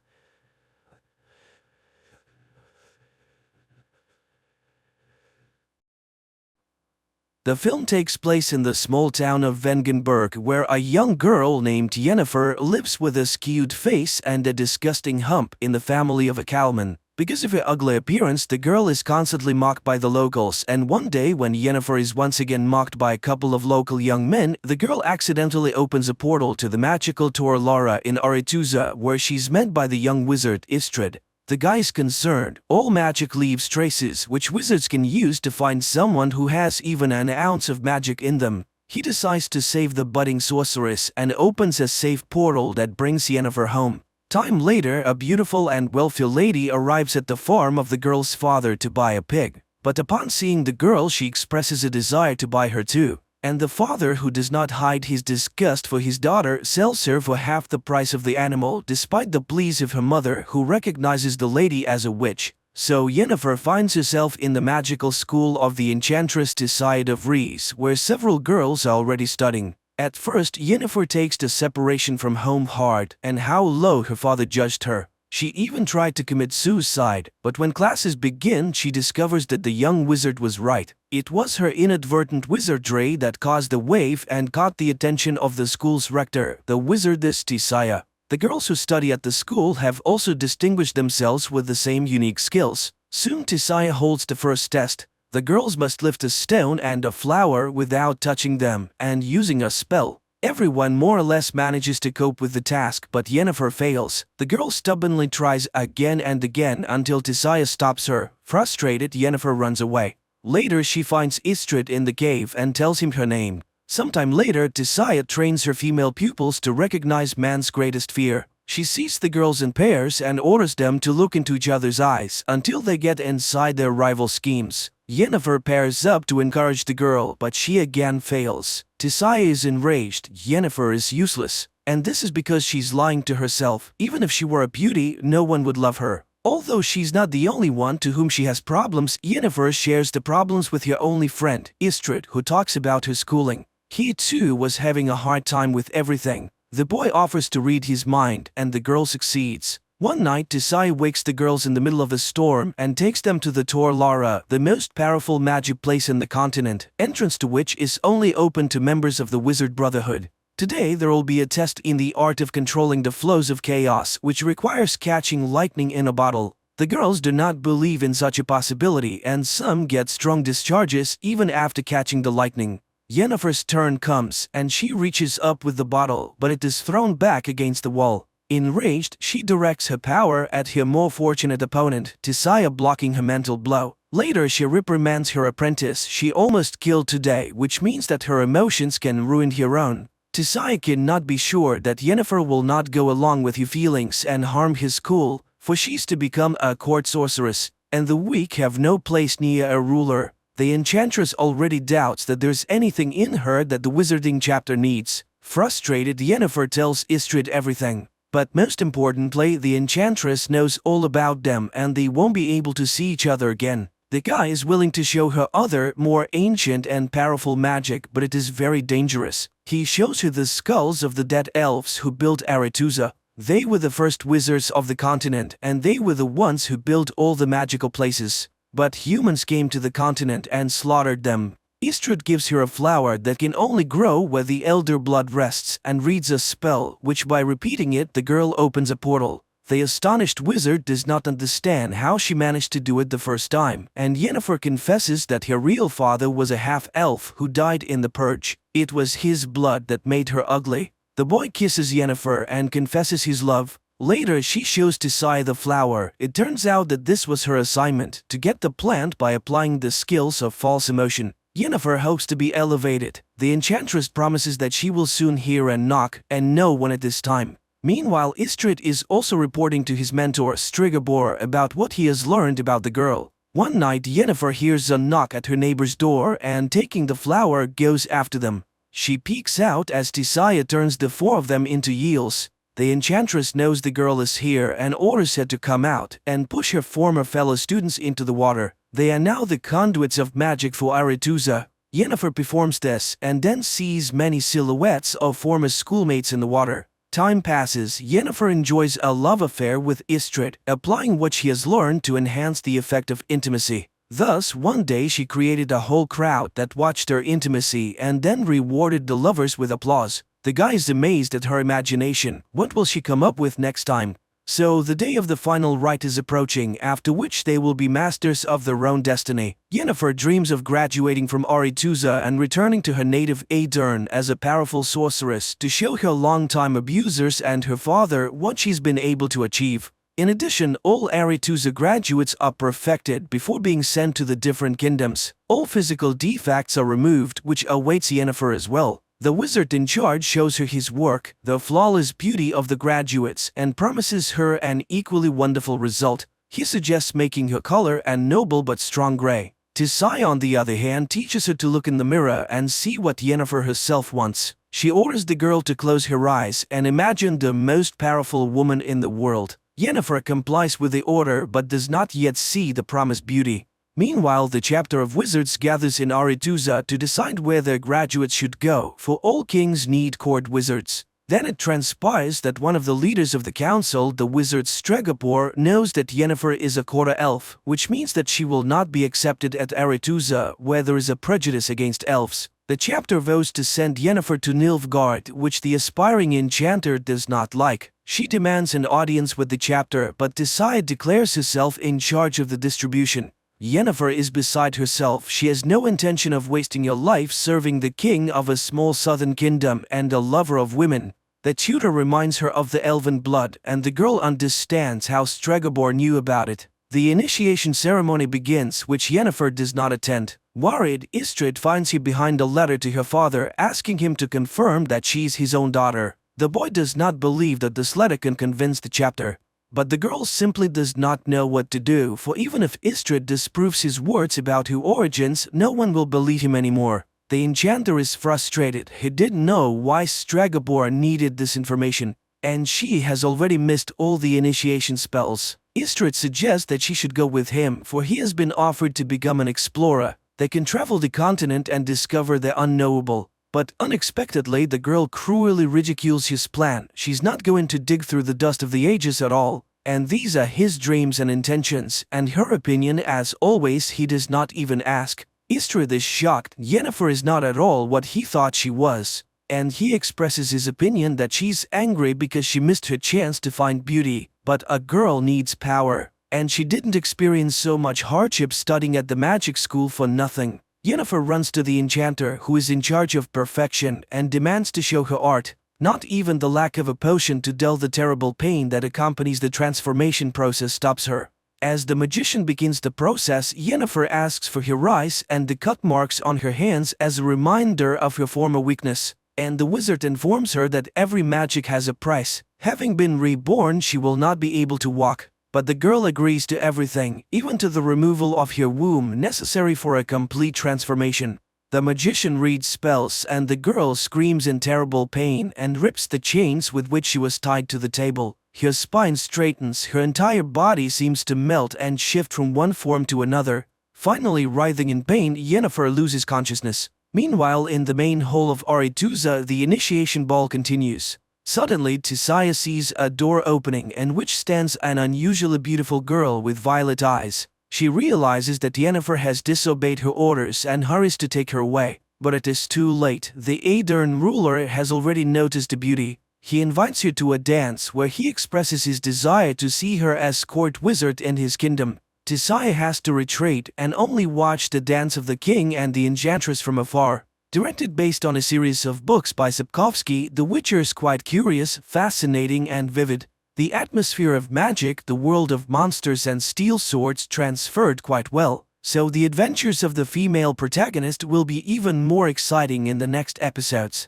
The film takes place in the small town of Vengenberg, where a young girl named Yennefer lives with a skewed face and a disgusting hump in the family of a cowman. Because of her ugly appearance, the girl is constantly mocked by the locals, and one day when Yennefer is once again mocked by a couple of local young men, the girl accidentally opens a portal to the magical Tor Lara in Aretuza, where she's met by the young wizard Istrid. The guy's concerned. All magic leaves traces, which wizards can use to find someone who has even an ounce of magic in them. He decides to save the budding sorceress and opens a safe portal that brings Yennefer home. Time later, a beautiful and wealthy lady arrives at the farm of the girl's father to buy a pig. But upon seeing the girl, she expresses a desire to buy her too. And the father, who does not hide his disgust for his daughter, sells her for half the price of the animal, despite the pleas of her mother, who recognizes the lady as a witch. So Yennefer finds herself in the magical school of the enchantress Tissaia of Rees, where several girls are already studying. At first, Yennefer takes the separation from home hard, and how low her father judged her. She even tried to commit suicide, but when classes begin, she discovers that the young wizard was right. It was her inadvertent wizardry that caused the wave and caught the attention of the school's rector, the wizardess Tissaia. The girls who study at the school have also distinguished themselves with the same unique skills. Soon Tissaia holds the first test. The girls must lift a stone and a flower without touching them and using a spell. Everyone more or less manages to cope with the task, but Yennefer fails. The girl stubbornly tries again and again until Tissaia stops her. Frustrated, Yennefer runs away. Later, she finds Istrid in the cave and tells him her name. Sometime later, Tissaia trains her female pupils to recognize man's greatest fear. She sees the girls in pairs and orders them to look into each other's eyes until they get inside their rival schemes. Yennefer pairs up to encourage the girl, but she again fails. Tissaia is enraged. Yennefer is useless. And this is because she's lying to herself. Even if she were a beauty, no one would love her. Although she's not the only one to whom she has problems, Yennefer shares the problems with her only friend, Istrid, who talks about her schooling. He too was having a hard time with everything. The boy offers to read his mind, and the girl succeeds. One night, Tissaia wakes the girls in the middle of a storm and takes them to the Tor Lara, the most powerful magic place in the continent, entrance to which is only open to members of the Wizard Brotherhood. Today, there will be a test in the art of controlling the flows of chaos, which requires catching lightning in a bottle. The girls do not believe in such a possibility, and some get strong discharges even after catching the lightning. Yennefer's turn comes, and she reaches up with the bottle, but it is thrown back against the wall. Enraged, she directs her power at her more fortunate opponent, Tissaia, blocking her mental blow. Later, she reprimands her apprentice she almost killed today, which means that her emotions can ruin her own. Tissaia cannot be sure that Yennefer will not go along with her feelings and harm his school, for she's to become a court sorceress, and the weak have no place near a ruler. The enchantress already doubts that there's anything in her that the wizarding chapter needs. Frustrated, Yennefer tells Istrid everything. But most importantly, the enchantress knows all about them and they won't be able to see each other again. The guy is willing to show her other, more ancient and powerful magic, but it is very dangerous. He shows her the skulls of the dead elves who built Aretuza. They were the first wizards of the continent, and they were the ones who built all the magical places. But humans came to the continent and slaughtered them. Istrid gives her a flower that can only grow where the elder blood rests and reads a spell, which by repeating it the girl opens a portal. The astonished wizard does not understand how she managed to do it the first time, and Yennefer confesses that her real father was a half-elf who died in the purge. It was his blood that made her ugly. The boy kisses Yennefer and confesses his love. Later, she shows Tissaia the flower. It turns out that this was her assignment, to get the plant by applying the skills of false emotion. Yennefer hopes to be elevated. The enchantress promises that she will soon hear a knock, and no one at this time. Meanwhile, Istrid is also reporting to his mentor Strigobor about what he has learned about the girl. One night, Yennefer hears a knock at her neighbor's door and, taking the flower, goes after them. She peeks out as Tissaia turns the four of them into eels. The enchantress knows the girl is here and orders her to come out and push her former fellow students into the water. They are now the conduits of magic for Aretuza. Yennefer performs this and then sees many silhouettes of former schoolmates in the water. Time passes. Yennefer enjoys a love affair with Istrid, applying what she has learned to enhance the effect of intimacy. Thus, one day she created a whole crowd that watched her intimacy and then rewarded the lovers with applause. The guy is amazed at her imagination. What will she come up with next time? So the day of the final rite is approaching, after which they will be masters of their own destiny. Yennefer dreams of graduating from Aretuza and returning to her native Aedirn as a powerful sorceress to show her longtime abusers and her father what she's been able to achieve. In addition, all Aretuza graduates are perfected before being sent to the different kingdoms. All physical defects are removed, which awaits Yennefer as well. The wizard in charge shows her his work, the flawless beauty of the graduates, and promises her an equally wonderful result. He suggests making her color a noble but strong gray. Tisai, on the other hand, teaches her to look in the mirror and see what Yennefer herself wants. She orders the girl to close her eyes and imagine the most powerful woman in the world. Yennefer complies with the order but does not yet see the promised beauty. Meanwhile, the chapter of wizards gathers in Aretuza to decide where their graduates should go, for all kings need court wizards. Then it transpires that one of the leaders of the council, the wizard Stregobor, knows that Yennefer is a quarter elf, which means that she will not be accepted at Aretuza, where there is a prejudice against elves. The chapter vows to send Yennefer to Nilfgaard, which the aspiring enchanter does not like. She demands an audience with the chapter, but Tisai declares herself in charge of the distribution. Yennefer is beside herself. She has no intention of wasting her life serving the king of a small southern kingdom and a lover of women. The tutor reminds her of the elven blood, and the girl understands how Stregobor knew about it. The initiation ceremony begins, which Yennefer does not attend. Worried, Istrid finds him behind a letter to her father asking him to confirm that she's his own daughter. The boy does not believe that this letter can convince the chapter. But the girl simply does not know what to do, for even if Istrid disproves his words about her origins, no one will believe him anymore. The enchanter is frustrated. He didn't know why Stregobor needed this information, and she has already missed all the initiation spells. Istrid suggests that she should go with him, for he has been offered to become an explorer. They can travel the continent and discover the unknowable. But unexpectedly, the girl cruelly ridicules his plan. She's not going to dig through the dust of the ages at all, and these are his dreams and intentions, and her opinion, as always, he does not even ask. Istrid is shocked. Yennefer is not at all what he thought she was, and he expresses his opinion that she's angry because she missed her chance to find beauty. But a girl needs power, and she didn't experience so much hardship studying at the magic school for nothing. Yennefer runs to the enchanter, who is in charge of perfection, and demands to show her art. Not even the lack of a potion to dull the terrible pain that accompanies the transformation process stops her. As the magician begins the process, Yennefer asks for her eyes and the cut marks on her hands as a reminder of her former weakness, and the wizard informs her that every magic has a price. Having been reborn, she will not be able to walk. But the girl agrees to everything, even to the removal of her womb necessary for a complete transformation. The magician reads spells, and the girl screams in terrible pain and rips the chains with which she was tied to the table. Her spine straightens, her entire body seems to melt and shift from one form to another. Finally, writhing in pain, Yennefer loses consciousness. Meanwhile, in the main hall of Aretuza, the initiation ball continues. Suddenly, Tisai sees a door opening in which stands an unusually beautiful girl with violet eyes. She realizes that Yennefer has disobeyed her orders and hurries to take her away. But it is too late. The Aedirn ruler has already noticed the beauty. He invites her to a dance where he expresses his desire to see her as court wizard in his kingdom. Tisai has to retreat and only watch the dance of the king and the enchantress from afar. Directed based on a series of books by Sapkowski, The Witcher is quite curious, fascinating and vivid. The atmosphere of magic, the world of monsters and steel swords transferred quite well, so the adventures of the female protagonist will be even more exciting in the next episodes.